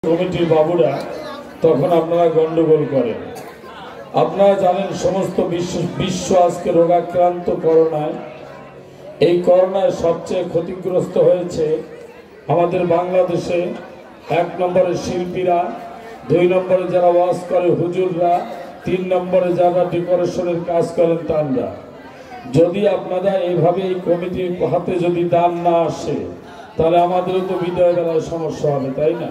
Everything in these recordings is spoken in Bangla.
কমিটির বাবুরা তখন আপনারা গন্ডগোল করেন। আপনারা জানেন সমস্ত বিশ্ব আজকে রোগাক্রান্ত করোনায়। এই করোনায় সবচেয়ে ক্ষতিগ্রস্ত হয়েছে আমাদের বাংলাদেশে। 1 নম্বরে শিল্পীরা, 2 নম্বরে যারা ওয়াজ করে হুজুররা, 3 নম্বরে যারা ডেকোরেশনের কাজ করেন তারা। যদি আপনারা এইভাবে এই কমিটির হাতে যদি দান না আসে তাহলে আমাদেরও তো বিদায় বেলায় সমস্যা হবে, তাই না?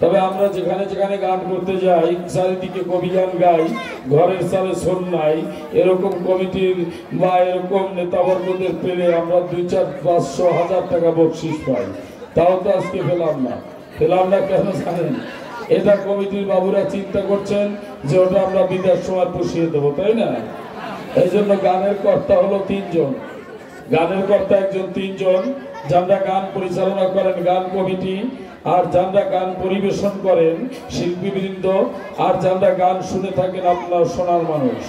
তবে আমরা যেখানে যেখানে গান করতে যাই, চারিদিকে কবি গান গাই, ঘরের চালে শোন নাই, এরকম কমিটির বা এরকম নেতাবর্গদের পেলে আমরা 2, 4, 500, 1000 টাকা বকশিস পাই। তাও তো আজকে পেলাম না কেন জানেন? এটা কমিটির বাবুরা চিন্তা করছেন যে ওটা আমরা বিদায়ের সময় পুষিয়ে দেবো, তাই না? এই জন্য গানের কর্তা হলো 3 জন। গানের কর্তা একজন, 3 জন যারা গান পরিচালনা করেন গান কমিটি, আর যারা গান পরিবেশন করেন শিল্পীবৃন্দ, আর যারা গান শুনে থাকেন আপনার শোনার মানুষ।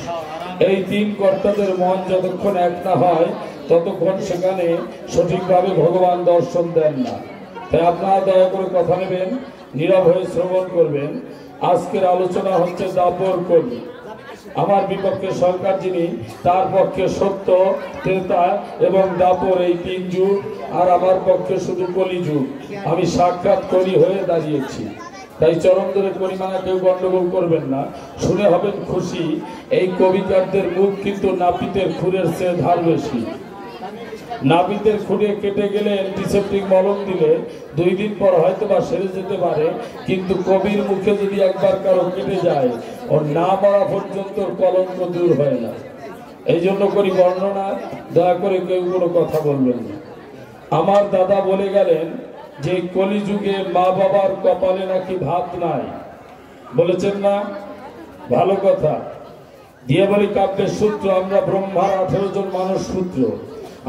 এই 3 কর্তাদের মন যতক্ষণ এক না হয় ততক্ষণ সেখানে সঠিকভাবে ভগবান দর্শন দেন না। তাই আপনারা দয়া করে কথা নেবেন, নীরব হয়ে শ্রবণ করবেন। আজকের আলোচনা হচ্ছে দাপর কলি। আমার বিপক্ষে সরকার যিনি, তার পক্ষে সত্য, ত্রেতা এবং দাপর, এই 3 যুগ, আর আমার পক্ষে শুধু কলি যুগ। আমি সাক্ষাৎ কলি হয়ে দাঁড়িয়েছি। তাই চরম ধরে পরিমাণে কেউ গন্ডগোল করবেন না, শুনে হবেন খুশি। এই কবিতাদের মুখ কিন্তু নাপিতের খুরের চেয়ে ধার বেশি। নাপিতের খুঁড়ে কেটে গেলে অ্যান্টিসেপ্টিক মলম দিলে 2 দিন পর হয়তো বা সেরে যেতে পারে, কিন্তু কবির মুখে যদি একবার কারো কেটে যায়, ওর না মরা পর্যন্ত কলঙ্ক দূর হয় না। এই জন্য করি বর্ণনা, দয়া করে কেউ কোনো কথা বলবেন না। আমার দাদা বলে গেলেন যে কলিযুগে মা বাবার কপালে নাকি ভাত নাই, বলেছেন না? ভালো কথা। দিয়ে বলি কাব্যের সূত্র, আমরা ব্রহ্মার 18 জন মানুষ সূত্র।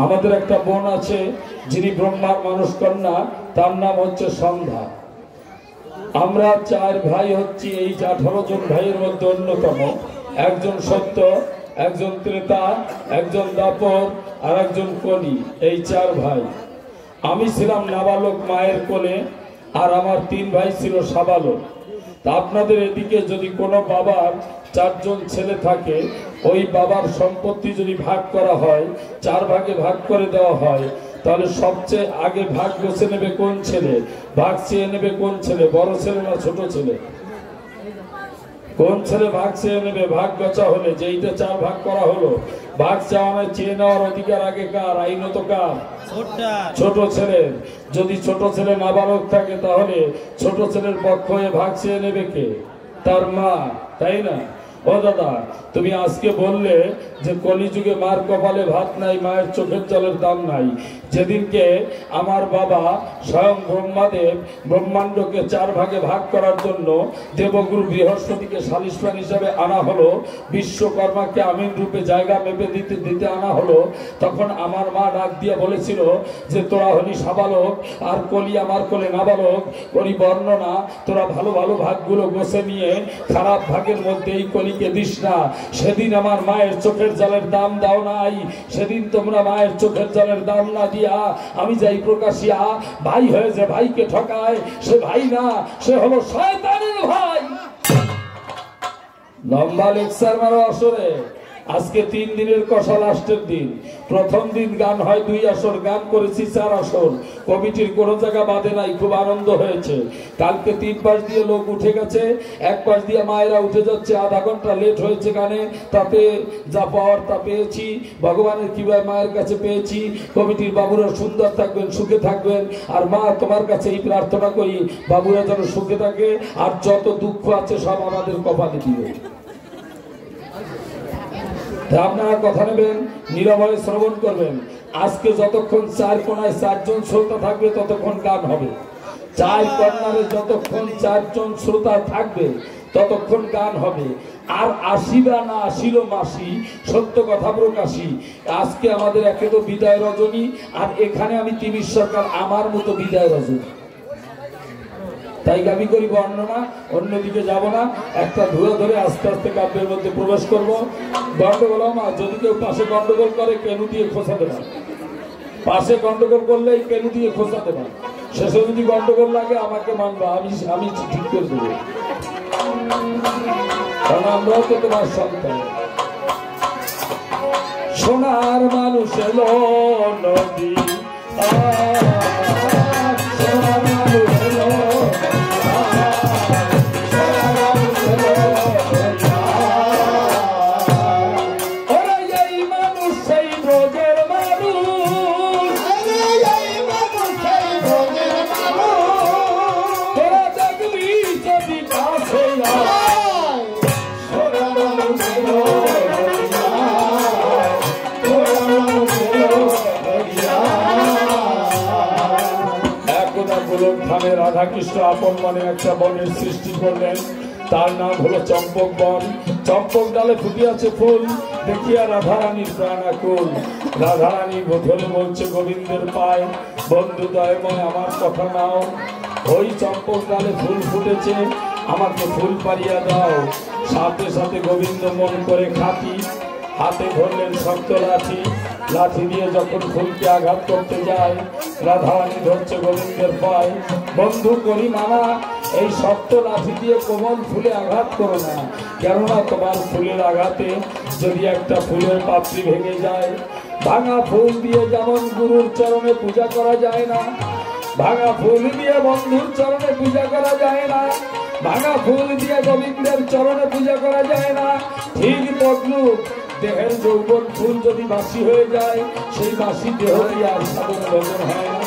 আমাদের একটা বোন আছে যিনি ব্রহ্মার মানুষ কন্যা, তার নাম হচ্ছে সন্ধ্যা। আমরা 4 ভাই হচ্ছি এই 18 জন ভাইয়ের মধ্যে অন্যতম। একজন সত্য, একজন ত্রেতা, একজন দাপর, আর একজন কলি। এই 4 ভাই। আমি ছিলাম নাবালক মায়ের কোলে, আর আমার 3 ভাই ছিল সাবালক। তা আপনাদের এদিকে যদি কোনো বাবার 4 জন ছেলে থাকে, ওই বাবার সম্পত্তি যদি ভাগ করা হয়, 4 ভাগে ভাগ করে দেওয়া হয়, তাহলে সবচেয়ে আগে ভাগ বসে নেবে কোন ছেলে? ভাগ চেয়ে নেবে কোন ছেলে? বড় ছেলে না ছোট ছেলে? কোন ছেলে ভাগ চেয়ে নেবে? ভাগ গচা হলে যেইটা 4 ভাগ করা হলো, ভাগ চাওয়া চেয়ে নেওয়ার অধিকার আগে কার? আইনত কার? ছোট ছেলের। যদি ছোট ছেলে নাবালক থাকে তাহলে ছোট ছেলের পক্ষ হয়ে ভাগ চেয়ে নেবে কে? তার মা, তাই না? ও দাদা, তুমি আজকে বললে যে কলিযুগে মার কপালে ভাত নাই, মায়ের চোখের জলের দাম নাই। যেদিনকে আমার বাবা স্বয়ং ব্রহ্মাদেব ব্রহ্মাণ্ডকে 4 ভাগে ভাগ করার জন্য দেবগুরু বৃহস্পতিকে সালিসমান হিসাবে আনা হলো, বিশ্বকর্মাকে আমিন রূপে জায়গা মেপে দিতে আনা হলো, তখন আমার মা ডাক দিয়ে বলেছিল যে তোরা হলি সাবালক, আর কলি আমার কোলে নাবালক। কলি বর্ণনা, তোরা ভালো ভালো ভাগগুলো গোছে নিয়ে খারাপ ভাগের মধ্যে এই কলিকে দিস না। সেদিন আমার মায়ের চোখের জলের দাম দাও নাই, সেদিন তোমরা মায়ের চোখের জলের দাম না দিয়া আমি যাই প্রকাশিয়া ভাই হয়ে যে ভাইকে ঠকায়, সে ভাই না, সে হলো শয়তানের ভাই। লম্বা লেকচার মারো আসরে। আজকে 3 দিনের কষা, লাস্টের দিন। প্রথম দিন গান হয় 2 আসর, গান করেছি 4 আসর। কমিটির কোনো জায়গা বাদে নাই, খুব আনন্দ হয়েছে। কালকে 3 পাশ দিয়ে লোক উঠে গেছে, 1 পাশ দিয়ে মায়েরা উঠে যাচ্ছে। আধা ঘন্টা লেট হয়েছে গানে, তাতে যা পাওয়ার তা পেয়েছি। ভগবানের কিভাবে মায়ের কাছে পেয়েছি, কমিটির বাবুরা সুন্দর থাকবেন, সুখে থাকবেন। আর মা, তোমার কাছে এই প্রার্থনা করি, বাবুরা যেন সুখে থাকে, আর যত দুঃখ আছে সব আমাদের কপালে দিবে। আপনারা কথা নেবেন, নীরবে শ্রবণ করবেন। আজকে যতক্ষণ 4 কোণায় 4 জন শ্রোতা থাকবে ততক্ষণ গান হবে। 4 কর্নারে যতক্ষণ 4 জন শ্রোতা থাকবে ততক্ষণ গান হবে। আর আসিবা না আসিল মাসি, সত্য কথা প্রকাশী। আজকে আমাদের একে তো বিদায় রজনী, আর এখানে আমি তিমির সরকার আমার মতো বিদায় রজনী। তাই আমি করি বর্ণনা, অন্যদিকে যাব না। একটা ধুয়ে ধরে আস্তে আস্তে কাব্যের মধ্যে প্রবেশ করবো। গন্ডগোল আমার, যদি কেউ পাশে গন্ডগোল করে কেনু দিয়ে খোঁচা দেবা। পাশে গন্ডগোল করলে কেনু দিয়ে খোঁচা দেবা। শেষে যদি গন্ডগোল লাগে আমাকে মানবা, আমি ঠিক করে দেবো, কারণ আমরাও তো তোমার সন্তান। সোনার মানুষ এলো নদী, সোনার মানুষ এলো, রাধাকৃষ্ণ আপন মনে একটা বনের সৃষ্টি করলেন, তার নাম হলো চম্পক বন। চম্পক ডালে ফুটিয়াছে ফুল, দেখিয়া রাধারানীর প্রাণ আকুল। রাধারানী ধরে বলছে গোবিন্দের পায়, বন্ধু দয়ময় আমার কথা নাও। ওই চম্পক ডালে ফুল ফুটেছে, আমাকে ফুল পারিয়া দাও। সাথে সাথে গোবিন্দ মন করে খাতি, হাতে ধরলেন শক্ত লাঠি। লাঠি দিয়ে যখন ফুলকে আঘাত করতে যায়, রাধারানী ধরছে গোবিন্দের পায়, বন্ধু করি মানা, এই শক্ত লাঠি দিয়ে কোমল ফুলে আঘাত করো না, কেননা তোমার ফুলের আঘাতে যদি একটা ফুলের পাপড়ি ভেঙে যায়। ভাঙা ফুল দিয়ে যেমন গুরুর চরণে পূজা করা যায় না, ভাঙা ফুল দিয়ে বন্ধুর চরণে পূজা করা যায় না, ভাঙা ফুল দিয়ে গোবিন্দের চরণে পূজা করা যায় না, ঠিক তদ্রূপ দেহের যৌবন ফুল যদি বাসি হয়ে যায়, সেই বাসি দেহ দিয়ে আর সাধন ভজন হয় না।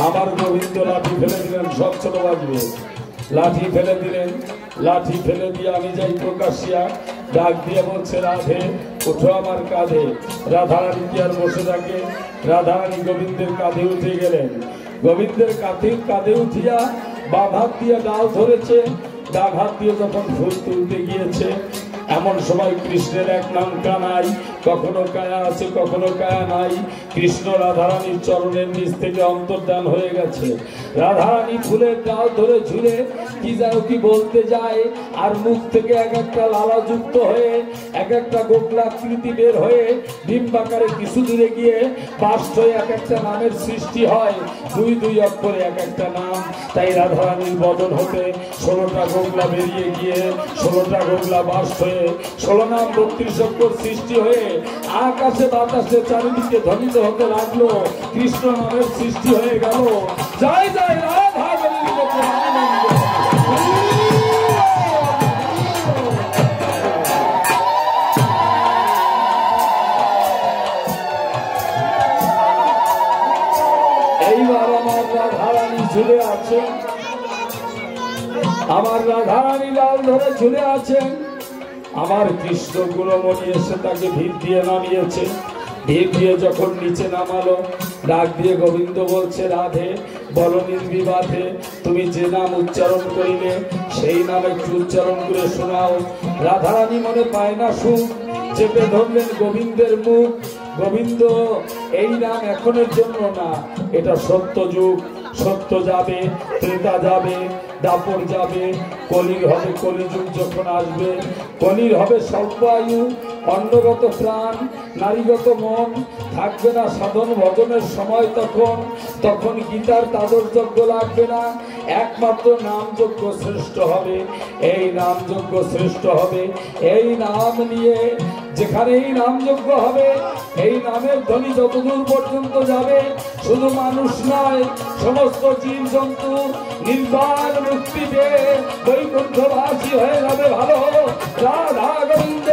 আমার গোবিন্দ লাঠি ফেলে দিলেন, সব ছোট বাজবে, লাঠি ফেলে দিলেন। লাঠি ফেলে দিয়ে আমি যাই প্রকাশিয়া, ডাক দিয়ে বলছে রাধে ওঠো আমার কাঁধে। রাধারানী কি আর বসে থাকে, রাধারানী গোবিন্দের কাঁধে উঠে গেলেন। গোবিন্দের কাঁধে উঠিয়া বাম হাত দিয়ে ডাল ধরেছে, ডান হাত দিয়ে যখন ফুল তুলতে গিয়েছে, এমন সময় কৃষ্ণের এক নাম কানাই, কখনো কায়া আছে কখনো কায়া নাই। কৃষ্ণ রাধারানীর চরণের নিচ থেকে অন্তর্ধান হয়ে গেছে। রাধারানী ফুলের ডাল ধরে ঝুলে কি যেন কি বলতে যায়, আর মুখ থেকে এক একটা লালাযুক্ত হয়ে এক একটা গোপলাকৃতি বের হয়ে ডিম্বাকারে কিছু দূরে গিয়ে বাষ্ট হয়ে এক একটা নামের সৃষ্টি হয়। দুই দুই অক্ষরে এক একটা নাম। তাই রাধারানীর বদন হতে 16টা গোগলা বেরিয়ে গিয়ে 16টা গোগলা বাষ্ট হয়ে 16 নাম 32 অক্ষর সৃষ্টি হয়ে আকাশে বাতাসে চারিদিকে ধ্বনিত হতে লাগলো। কৃষ্ণ নামের সৃষ্টি হয়ে গেল। জয় জয় রাধা গোবিন্দ প্রেমানন্দ। এইবার আমার রাধারানী ঝুলে আছেন, আমার রাধারানী লাল ধরে ঝুলে আছেন। আমার কৃষ্ণ গুণমণি এসে তাকে ভিড় দিয়ে নামিয়েছে। ভিড় দিয়ে যখন নিচে নামালো, ডাক দিয়ে গোবিন্দ বলছে রাধে বলো নির্বিবাদে তুমি যে নাম উচ্চারণ করিলে সেই নাম একটু উচ্চারণ করে শোনাও। রাধারানী মনে পায় না সুখ, চেপে ধরলেন গোবিন্দের মুখ। গোবিন্দ এই নাম এখনের জন্য না, এটা সত্য যুগ। সত্য যাবে, ত্রেতা যাবে, দাপর যাবে, কলির হবে। কলিযুগ যখন আসবে, কলির হবে স্বল্প আয়ু, অন্নগত প্রাণ, নারীগত মন, থাকবে না সাধন ভজনের সময়। তখন গীতার তাদরযজ্ঞ লাগবে না, একমাত্র নামযজ্ঞ শ্রেষ্ঠ হবে। এই নামযজ্ঞ শ্রেষ্ঠ হবে। এই নাম নিয়ে যেখানে এই নামযজ্ঞ হবে, এই নামের ধ্বনি যতদূর পর্যন্ত যাবে, শুধু মানুষ নয় সমস্ত জীব জন্তু নির্বাণ মুক্তি পেয়ে বৈকুণ্ঠবাসী হয়ে যাবে। ভালো রাধা গোবিন্দ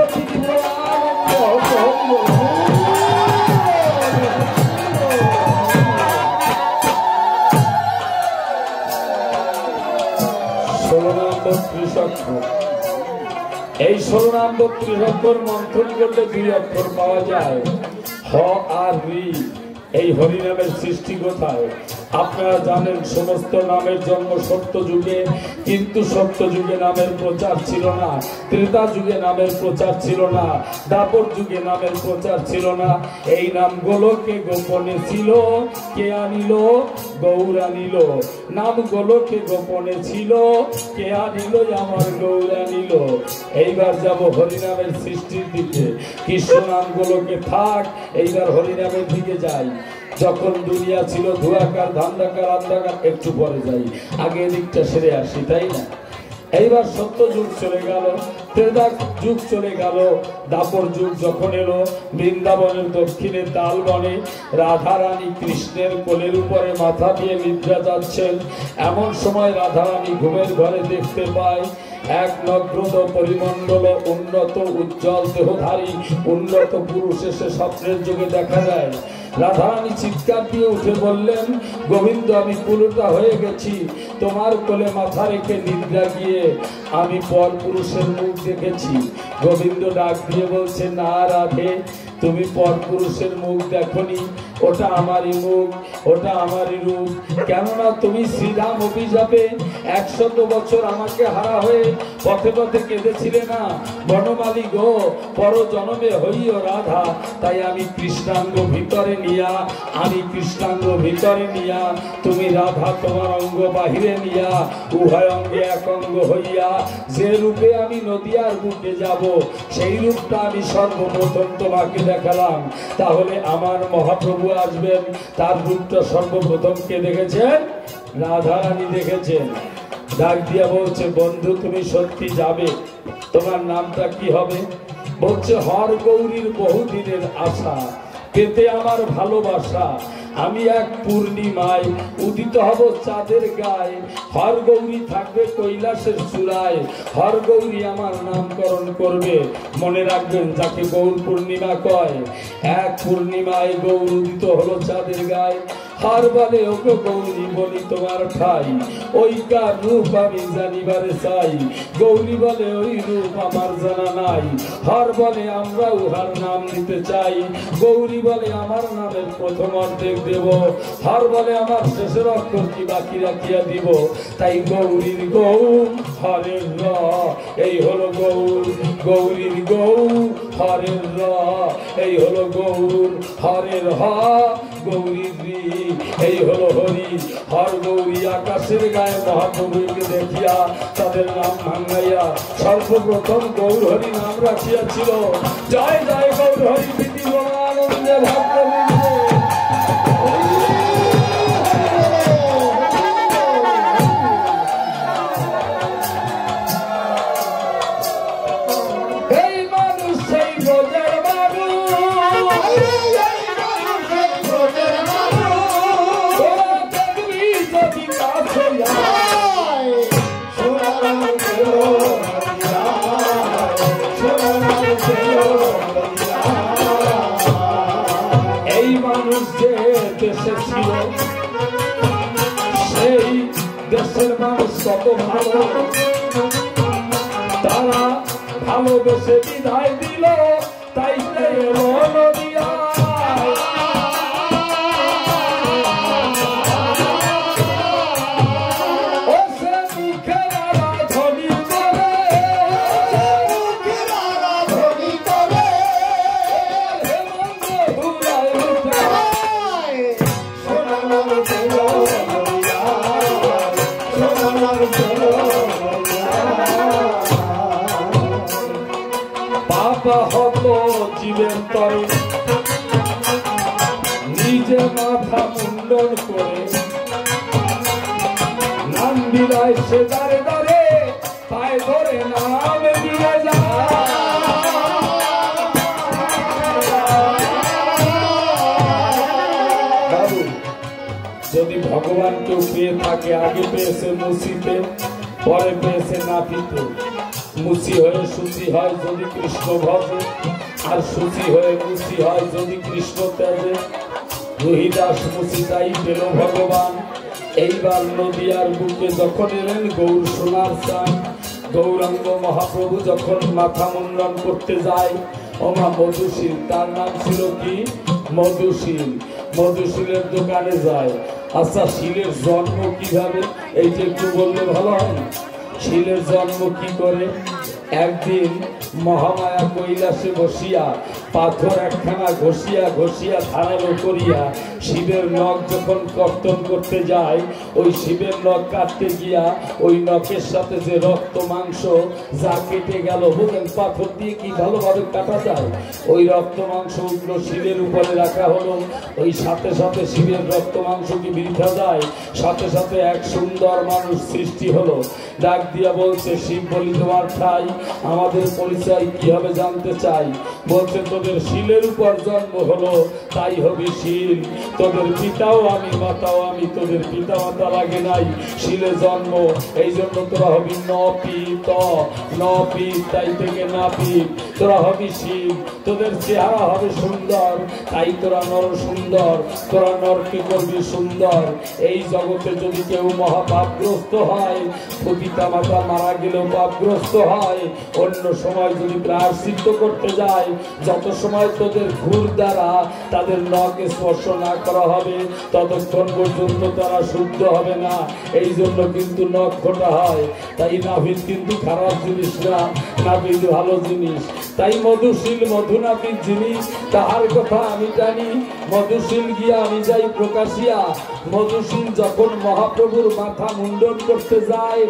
এই 16 নাম 32 অক্ষর মন্থন করলে 2 অক্ষর পাওয়া যায়, হ আর রি। এই হরিনামের সৃষ্টি কোথায়? আপনারা জানেন সমস্ত নামের জন্ম সত্য যুগে, কিন্তু সত্য যুগে নামের প্রচার ছিল না, ত্রেতা যুগে নামের প্রচার ছিল না, দাপর যুগে নামের প্রচার ছিল না। এই নাম গোলকে গোপনে ছিল, কে আনিল? গৌর আনিল। নাম গোলকে গোপনে ছিল, কে আনিল? আমার গৌর আনিল। এইবার যাব হরিনামের সৃষ্টির দিকে। কৃষ্ণ নাম গোলকে থাক, এইবার হরিনামের দিকে যাই। যখন দুনিয়া ছিল ধুয়াকার ধান্দাকার অন্ধকার, একটু পরে যাই, আগে এদিকটা সেরে আসি, তাই না? এইবার সত্য যুগ চলে গেল, ত্রেতা যুগ চলে গেল, দাপর যুগ যখন এলো, বৃন্দাবনের দক্ষিণে তালবনে রাধারানী কৃষ্ণের কোলের উপরে মাথা দিয়ে নিদ্রা যাচ্ছেন। এমন সময় রাধারানী ঘুমের ঘরে দেখতে পায় এক নগ্রত পরিমণ্ডল উন্নত উজ্জ্বল দেহধারী উন্নত পুরুষ এসে স্বপ্নের যুগে দেখা যায়। রাধারানী চিৎকার দিয়ে উঠে বললেন, গোবিন্দ, আমি পুলুটা হয়ে গেছি, তোমার কোলে মাথা রেখে নিদ্রা গিয়ে আমি পর পুরুষের মুখ দেখেছি। গোবিন্দ ডাক দিয়ে বলছে, না রাধে, তুমি পর পুরুষের মুখ দেখনি, ওটা আমারই মুখ, ওটা আমারই রূপ। কেননা তুমি শ্রীরাম অভিশাপে 100 বছর আমাকে হারা হয়ে পথে পথে কেঁদেছিলে না, বনমালী গো, পর জনমে হইও রাধা। তাই আমি কৃষ্ণাঙ্গ ভিতরে নিয়া, আমি কৃষ্ণাঙ্গ ভিতরে নিয়া, তুমি রাধা তোমার অঙ্গ বাহিরে নিয়া, উভয় অঙ্গে এক অঙ্গ হইয়া যে রূপে আমি নদিয়ার বুকে যাব, সেই রূপটা আমি সর্বপ্রথম তোমাকে দেখালাম। তাহলে আমার মহাপ্রভু আসবেন, তার রূপটা সর্বপ্রথম কে দেখেছেন? রাধারানী দেখেছেন। ডাক দিয়া বলছে, বন্ধু, তুমি সত্যি যাবে? তোমার নামটা কি হবে? বলছে, হর গৌরীর বহুদিনের আশা, পেতে আমার ভালোবাসা। আমি এক পূর্ণিমায় উদিত হব চাঁদের গায়ে, হর গৌরী থাকবে কৈলাসের চূড়ায়, হর গৌরী আমার নামকরণ করবে। মনে রাখবেন, যাকে গৌর পূর্ণিমা কয়, এক পূর্ণিমায় গৌর উদিত হলো চাঁদের গায়ে। হর বলে, ওগো গৌরী, বলি তোমার ঠাই, ওইকার রূপ আমি জানিবারে চাই। গৌরী বলে, ওই রূপ আমার জানা নাই। হর বলে, আমরা উহার নাম নিতে চাই। গৌরী বলে, আমার নামের প্রথম অর্ধেক দেব। হর বলে, আমার শেষের অক্ষর কি বাকি রাখিয়া দিব। তাই গৌরীর গৌ, হরের র, এই হলো গৌর। গৌরীর গৌ, হরের র, এই হলো গৌর। হরের হ, গৌরীর রি, এই হলো হরি। হর গৌরী আকাশের গায়ে মহাপ্রভুকে দেখিয়া তাদের নাম ভাঙ্গাইয়া সর্বপ্রথম গৌর হরি নাম রাখিয়াছিল। জয় জয় গৌর হরি, প্রীতি আনন্দে ভক্ত সেই দেশের মানুষ কত ভালো, তারা ভালোবেসে বিদায় দিল, তাই এলো নদিয়া। জীবের তরে নিজে মাথা মুন্ডন করে নাম বিলায় সে দাঁড়ে দাঁড়ে পায়ে ধরে নাম দিয়ে যায়। বাবু, যদি ভগবান কেউ পেয়ে থাকে, আগে পেয়েছে মুসিতে, পরে পেয়েছে নাপিতে। মুসি হয়ে সুচি হয় যদি কৃষ্ণ ভজে, আর সুচি হয়ে মুসি হয় যদি কৃষ্ণ ত্যাজে। রহিদাস মুসি তাই পেল ভগবান। এইবার নদিয়ার বুকে যখন এলেন গৌর সোনার চান, গৌরাঙ্গ মহাপ্রভু যখন মাথা মুন্ডন করতে যায়, ওমা মধুশীল, তার নাম ছিল কি? মধুশীল। মধুশীলের দোকানে যায়। আচ্ছা, শিলের জন্ম কিভাবে, এই যে একটু বললে ভালো হয়। শিলের জন্ম কি করে? একদিন মহামায়া কৈলাসে বসিয়া পাথর একখানা ঘষিয়া ঘষিয়া ধারালো করিয়া শিবের নখ যখন কর্তন করতে যায়, ওই শিবের নখ কাটতে গিয়া ওই নখের সাথে যে রক্ত মাংস যা কেটে গেল, বুঝলেন পাথর দিয়ে কি ভালোভাবে কাটা যায়, ওই রক্ত মাংস উঠলো শিবের উপরে রাখা হলো। ওই সাথে সাথে শিবের রক্ত মাংস কি বৃথা যায়? সাথে সাথে এক সুন্দর মানুষ সৃষ্টি হলো। ডাক দিয়া বলছে, শিব বলি তোমার ঠাই, আমাদের পরিচয় কি হবে জানতে চাই। বলছে, তোদের শিলের উপর জন্ম হলো, তাই হবি শিল। তোদের পিতাও আমি, মাতাও আমি, তোদের পিতা মাতা লাগে নাই, শিলে জন্ম, এই জন্য তোরা হবি নপিত। নপিত তাই থেকে নাপিত, তোরা হবি শিব। তোদের চেহারা হবে সুন্দর, তাই তোরা নর সুন্দর, তোরা নরকে করবি সুন্দর। এই জগতে যদি কেউ মহাপাপগ্রস্ত হয়, পিতা মাতা মারা গেলেও পাপগ্রস্ত হয়, অন্য সময় যদি প্রায়শ্চিত্ত করতে যায়, যত সময় তোদের ঘুর দ্বারা তাদের নখে স্পর্শ না করা হবে, ততক্ষণ পর্যন্ত তারা শুদ্ধ হবে না। এই জন্য কিন্তু নখ খোটা হয়। তাই নাভিদ কিন্তু খারাপ জিনিস না, নাভিদ ভালো জিনিস। তাই মধুশীল মধু নাপিত জিনিস, তাহার কথা আমি জানি। মধুশীল গিয়া আমি যাই প্রকাশিয়া। মধুশীল যখন মহাপ্রভুর মাথা মুন্ডন করতে যায়,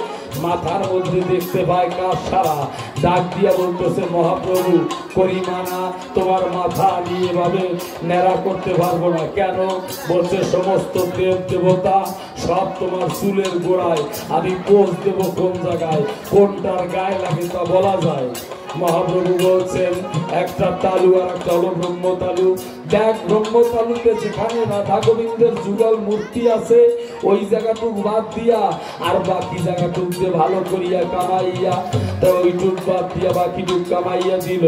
মাথার মধ্যে দেখতে পায় কাজ সারা। ডাক দিয়া বলতেছে, মহাপ্রভু করিমানা, তোমার মাথা আমি এভাবে ন্যাড়া করতে পারবো না। কেন? বলছে, সমস্ত দেব দেবতা সব তোমার চুলের গোড়ায়, আমি পোষ দেবো কোন জায়গায়, কোনটার গায়ে লাগে তা বলা যায়। মহাপ্রভু বলছেন, একটা তালু আর একটা হলো ব্রহ্মতালু। দেখ, ব্রহ্মতালুতে যেখানে রাধা গোবিন্দের যুগল মূর্তি আছে, ওই জায়গাটুক বাদ দিয়া আর বাকি জায়গাটুক যে ভালো করিয়া কামাইয়া, তা ওইটুক বাদ দিয়া বাকিটুক কামাইয়া দিল।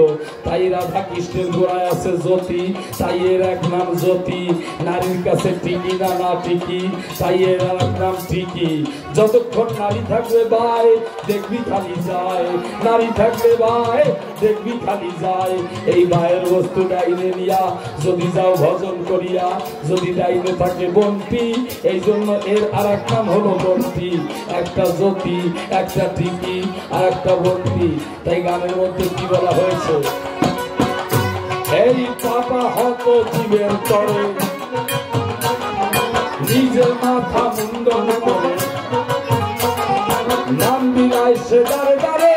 তাই রাধা কৃষ্ণের গোড়ায় আছে জ্যোতি, তাই এর এক নাম জ্যোতি। নারীর কাছে টিকি না না টিকি, তাই এর এক নাম টিকি। যতক্ষণ নারী থাকবে ভাই, দেখবি খালি যায়, নারী থাকবে ভাই, দেখবি খালি যায়। এই ভাইয়ের বস্তু ডাইনে নিয়া যদি যাও ভজন করিয়া, যদি ডাইনে থাকে বন্টি, এই জন্য এর আর এক নাম হলো বন্টি। একটা জ্যোতি, একটা টিকি আর একটা বন্টি। তাই গানের মধ্যে কি বলা হয়েছে, এই পাপা হত জীবের তরে, নিজের মাথা মুন্ডন করে, নাম বিলায় সে দারে দারে,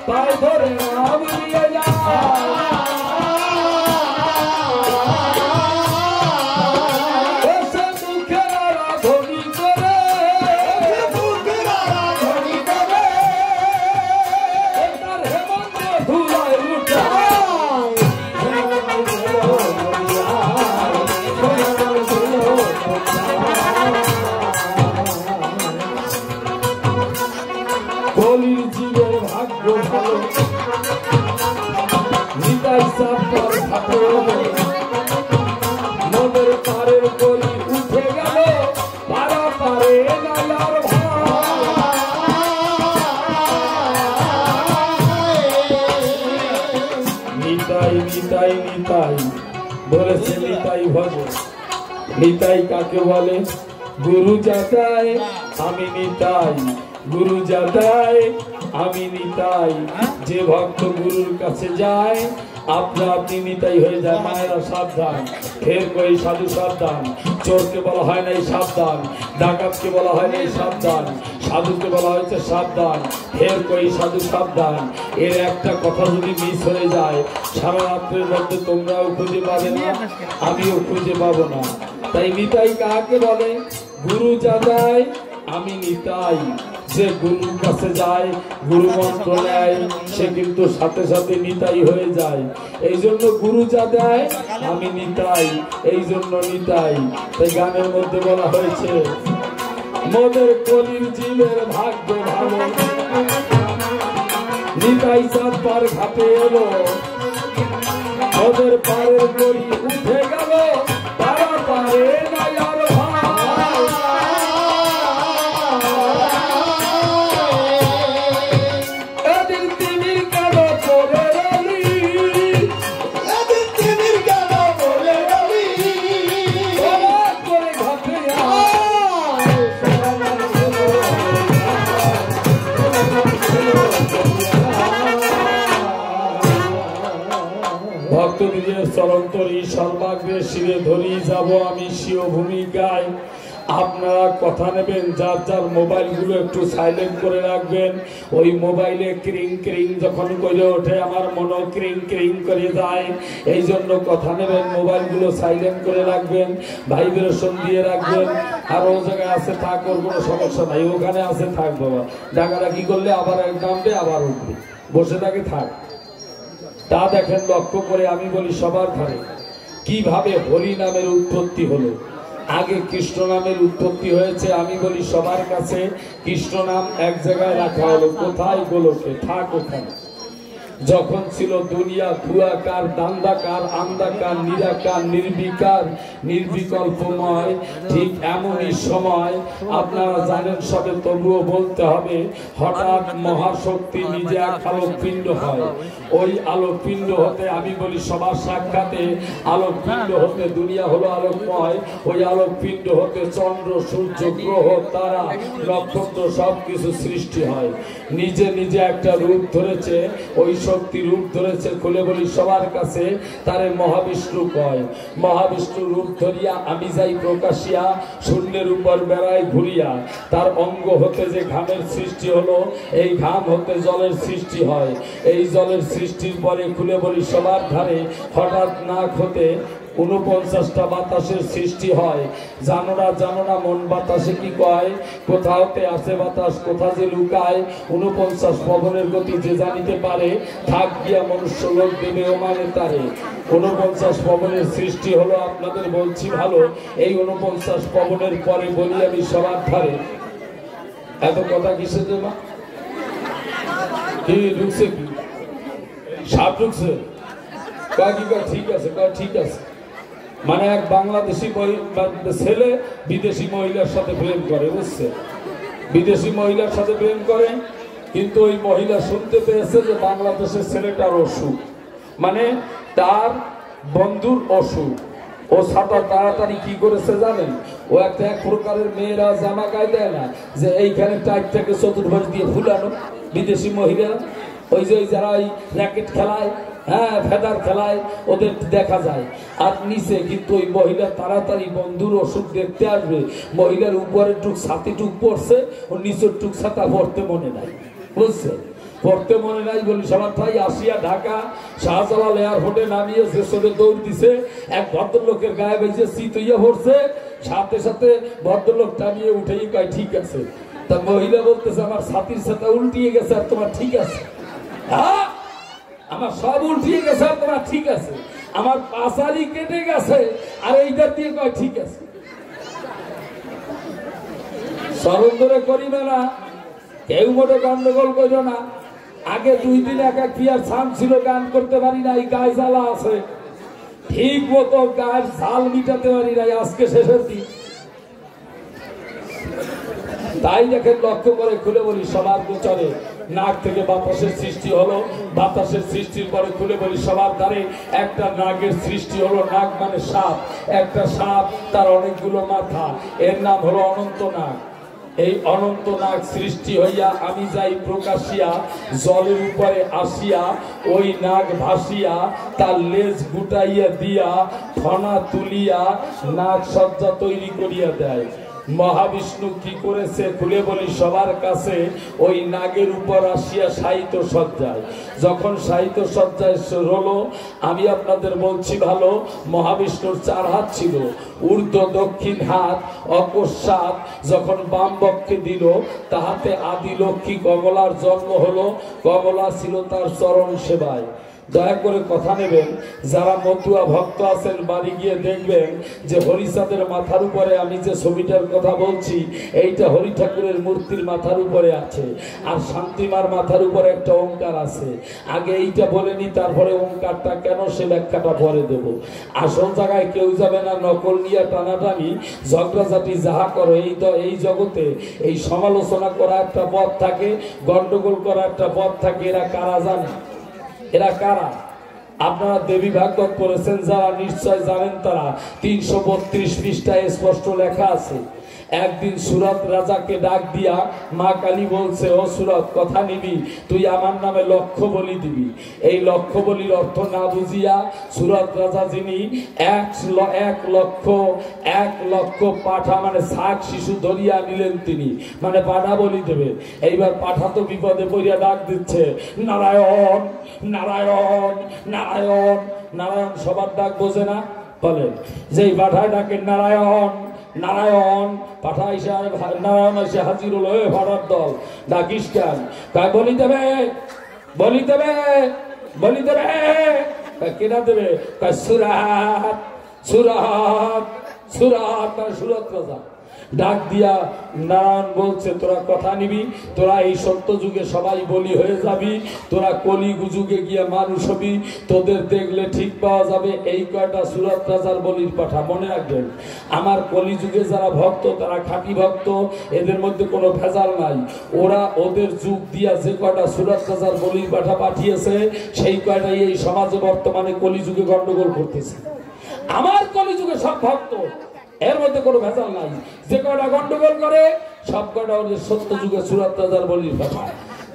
পায়ে ধরে নাম দিয়ে যায়। কলির জীবের ভাগ্য ভালো, নিতাই চাপার খাতে নদের পারের কলি উঠে গেল, পারা পারে নালার নিতাই নিতাই নিতাই বলেছে, নিতাই ভজন। নিতাই কাকে বলে? গুরু যাতায় আমি নিতাই, গুরু যাতায় আমি নিতাই। যে ভক্ত গুরুর কাছে যায়, আপনা আপনি নিতাই হয়ে যায়। মায়েরা সাবধান, ফের কই সাধু সাবধান। চোরকে বলা হয় নাই সাবধান, ডাকাতকে বলা হয় নাই সাবধান, সাধুকে বলা হয়েছে সাবধান। ফের কই সাধু সাবধান। এর একটা কথা যদি মিস হয়ে যায়, সারা রাত্রের মধ্যে তোমরাও খুঁজে পাবে না, আমিও খুঁজে পাবো না। তাই নিতাই কাকে বলে? গুরু যাতায় আমি নিতাই। যে গুরুর কাছে যায়, গুরু মন্ত্র নেয়, সে কিন্তু সাথে সাথে নিতাই হয়ে যায়। এই জন্য গুরু যা দেয় আমি নিতাই, এই জন্য নিতাই। তাই গানের মধ্যে বলা হয়েছে, মোদের কলির জীবের ভাগ্য ভালো, নিতাই চাঁদ পার ঘাটে এলো, মোদের পারের কলি উঠে গেল, তারা পারে নাই আর চরন্তরী সর্বাগ্রে শিরে ধরি যাব আমি স্বীয় ভূমিকায়। আপনারা কথা নেবেন, যার যার মোবাইলগুলো একটু সাইলেন্ট করে রাখবেন। ওই মোবাইলে ক্রিং ক্রিং যখন করে ওঠে আমার মনও ক্রিং ক্রিং করে যায়, এই জন্য কথা নেবেন, মোবাইলগুলো সাইলেন্ট করে রাখবেন, ভাইব্রেশন দিয়ে রাখবেন। আর ও জায়গায় আছে থাক, ওর কোনো সমস্যা নাই, ওখানে আছে থাক বাবা, ডাকাডাকি করলে আবার এক নামবে আবার উঠবে, বসে থাকে থাক। তা দেখেন লক্ষ্য করে, আমি বলি সবার ধারে কিভাবে হরি নামের উৎপত্তি হলো। আগে কৃষ্ণ নামের উৎপত্তি হয়েছে, আমি বলি সবার কাছে কৃষ্ণ নাম এক জায়গায় রাখা হলো, কোথায় গোলকে থাক ওখানে। যখন ছিল দুনিয়া ধুয়াকার, দান্দাকার, আন্দাকার, নিরাকার, নির্বিকার, নির্বিকল্পময়, ঠিক এমনই সময় আপনারা জানেন সবে, তবুও বলতে হবে, হঠাৎ মহাশক্তি নিজে এক আলোকপিণ্ড হয়। ওই আলোকপিণ্ড হতে, আমি বলি সবার সাক্ষাতে, আলোকপিণ্ড হতে দুনিয়া হলো আলোকময়, ওই আলোকপিণ্ড হতে চন্দ্র, সূর্য, গ্রহ, তারা, নক্ষত্র সবকিছু সৃষ্টি হয়। নিজে নিজে একটা রূপ ধরেছে, ওই শক্তি রূপ ধরেছে, খুলে বলি সবার কাছে, তারে মহাবিষ্ণু কয়। মহাবিষ্ণু রূপ ধরিয়া আমি যাই প্রকাশিয়া, শূন্যের উপর বেড়ায় ঘুরিয়া। তার অঙ্গ হতে যে ঘামের সৃষ্টি হলো, এই ঘাম হতে জলের সৃষ্টি হয়। এই জলের সৃষ্টির পরে খুলে বলি সবার ধারে হঠাৎ নাক হতে 49টা বাতাসের সৃষ্টি হয়। জানো না মন বাতাসে কি কয়, কোথাওতে আছে বাতাস, কোথা যে লুকায়। 49 পবনের গতি যে জানিতে পারে, থাক গিয়া মনুষ্য লোক দেবে ও মানে তারে। 49 পবনের সৃষ্টি হলো, আপনাদের বলছি ভালো। এই 49 পবনের পরে বলি আমি সবার ধারে, এত কথা কিসে দেবা, কি ঢুকছে, কি সাপ ঢুকছে, কয় কি কয় ঠিক আছে, কয় ঠিক আছে। মানে এক বাংলাদেশি ছেলে বিদেশি মহিলার সাথে প্রেম করে, বুঝছে, বিদেশি মহিলার সাথে প্রেম করে, কিন্তু ওই মহিলা শুনতে পেয়েছে যে বাংলাদেশের ছেলেটার অসুখ, মানে তার বন্ধুর অসুখ। ও ছাতা তাড়াতাড়ি কি করেছে জানেন, ও একটা এক প্রকারের মেয়েরা জামা গায়ে দেয় না, যে এইখানে টাইট থেকে চতুর্ভাষ দিয়ে ফুলানো বিদেশি মহিলা, ওই যে যারা ওই র্যাকেট খেলায়, হ্যাঁ ফেদার খেলায়, ওদের দেখা যায়। আর নিচে কিন্তু ওই মহিলা তাড়াতাড়ি বন্ধুর ওষুধ দেখতে আসবে, মহিলার উপরের টুক ছাতি টুক পড়ছে, ওর নিচের টুক ছাতা পড়তে মনে নাই, বুঝছে, পড়তে মনে নাই বলি সবার ঠাই আসিয়া ঢাকা শাহজালাল এয়ারপোর্টে নামিয়ে যে চলে দৌড় দিছে, এক ভদ্রলোকের গায়ে বেজে শীত হইয়া পড়ছে, সাথে সাথে ভদ্রলোক টানিয়ে উঠেই কয় ঠিক আছে। তা মহিলা বলতেছে আমার ছাতির ছাতা উল্টিয়ে গেছে আর তোমার ঠিক আছে, হ্যাঁ আমার সব উল্টিয়ে গেছে আর তোমার ঠিক আছে, আমার পাশারি কেটে গেছে আর এইটার দিয়ে কয় ঠিক আছে। স্মরণ করে করিবে না, কেউ মোটে গন্ডগোল করো না। আগে 2 দিন এক পিয়ার ছান ছিল, গান করতে পারি না, এই গায়ে জ্বালা আছে, ঠিক মতো গায়ের ঝাল মিটাতে পারি নাই, আজকে শেষের দিন। তাই দেখেন লক্ষ্য করে খুলে বলি সবার গোচরে নাক থেকে বাতাসের সৃষ্টি হলো, বাতাসের সৃষ্টির পরে খুলে বলি সবার দ্বারে একটা নাগের সৃষ্টি হলো। নাগ মানে সাপ, একটা সাপ, তার অনেকগুলো মাথা, এর নাম হলো অনন্ত নাগ। এই অনন্ত নাগ সৃষ্টি হইয়া আমি যাই প্রকাশিয়া, জলের উপরে আসিয়া ওই নাগ ভাসিয়া, তার লেজ গুটাইয়া দিয়া ফনা তুলিয়া নাগ সজ্জা তৈরি করিয়া দেয়। মহাবিষ্ণু কি করেছে খুলে বলি সবার কাছে, ওই নাগের উপর আসিয়া সাহিত্য সজ্জায়, যখন সাহিত্য সজ্জায় হলো, আমি আপনাদের বলছি ভালো, মহাবিষ্ণুর 4 হাত ছিল, ঊর্ধ্ব দক্ষিণ হাত অকস্মাৎ যখন বাম বক্ষে দিল, তাহাতে আদি লক্ষ্মী কমলার জন্ম হলো। কমলা ছিল তার চরণ সেবায়। দয়া করে কথা নেবেন, যারা মতুয়া ভক্ত আছেন বাড়ি গিয়ে দেখবেন যে হরিচাঁদের মাথার উপরে আমি যে ছবিটার কথা বলছি, এইটা হরি ঠাকুরের মূর্তির মাথার উপরে আছে, আর শান্তিমার মাথার উপরে একটা ওঙ্কার আছে। আগে এইটা বলে নি, তারপরে ওঙ্কারটা কেন সে ব্যাখ্যাটা পরে দেব। আসল জায়গায় কেউ যাবে না, নকল নিয়ে টানাটানি ঝগড়াঝাটি যাহা করো, এই জগতে এই সমালোচনা করা একটা পথ থাকে, গন্ডগোল করা একটা পথ থাকে। এরা কারা জানে? এরা কারা? আপনারা দেবী ভাগবত পড়েছেন যারা, নিশ্চয় জানেন তারা। 332 পৃষ্ঠায় স্পষ্ট লেখা আছে, একদিন সুরত রাজাকে ডাক দিয়া মা কালী বলছে, ও সুরত, কথা নিবি, তুই আমার নামে লক্ষ বলি দিবি। এই লক্ষ বলির অর্থ না বুঝিয়া সুরত রাজা যিনি 1 লক্ষ পাঠা মানে শাক শিশু ধরিয়া নিলেন, তিনি মানে পাঠা বলি দেবে। এইবার পাঠা তো বিপদে পড়িয়া ডাক দিচ্ছে, নারায়ণ নারায়ণ নারায়ণ নারায়ণ। সবার ডাক বোঝে না, বলেন যেই পাঠায় ডাকে নারায়ণ নারায়ণ, পাঠা এসে নারায়ণ এসে হাজির হলো। ভাড়ার দল ডাকিস কেন? তাই বলি দেবে, বলি দেবে, বলি দেবে। কেনা দেবে? সুরাত সুরাত সুরাত, সুরত রাজা ডাক দিয়া নারায়ণ বলছে, তোরা কথা নিবি, তোরা এই সত্য যুগে সবাই বলি হয়ে যাবি, তোরা কলি যুগে গিয়ে মানুষ হবি, তোদের দেখলে ঠিক পাওয়া যাবে। এই কয়টা সুরত রাজার বলির পাঠা। মনে রাখবেন, আমার কলি যুগে যারা ভক্ত তারা খাঁটি ভক্ত, এদের মধ্যে কোনো ভেজাল নাই। ওরা ওদের যুগ দিয়া যে কয়টা সুরত রাজার বলির পাঠা পাঠিয়েছে, সেই কয়টাই এই সমাজে বর্তমানে কলি যুগে গন্ডগোল করতেছে। আমার কলি যুগে সব ভক্ত, এর মধ্যে কোনো ভেজাল নাই। যে কয়টা গন্ডগোল করে সব কয়টা ওদের সত্য যুগে সুরত রাজার বলির পাঠা।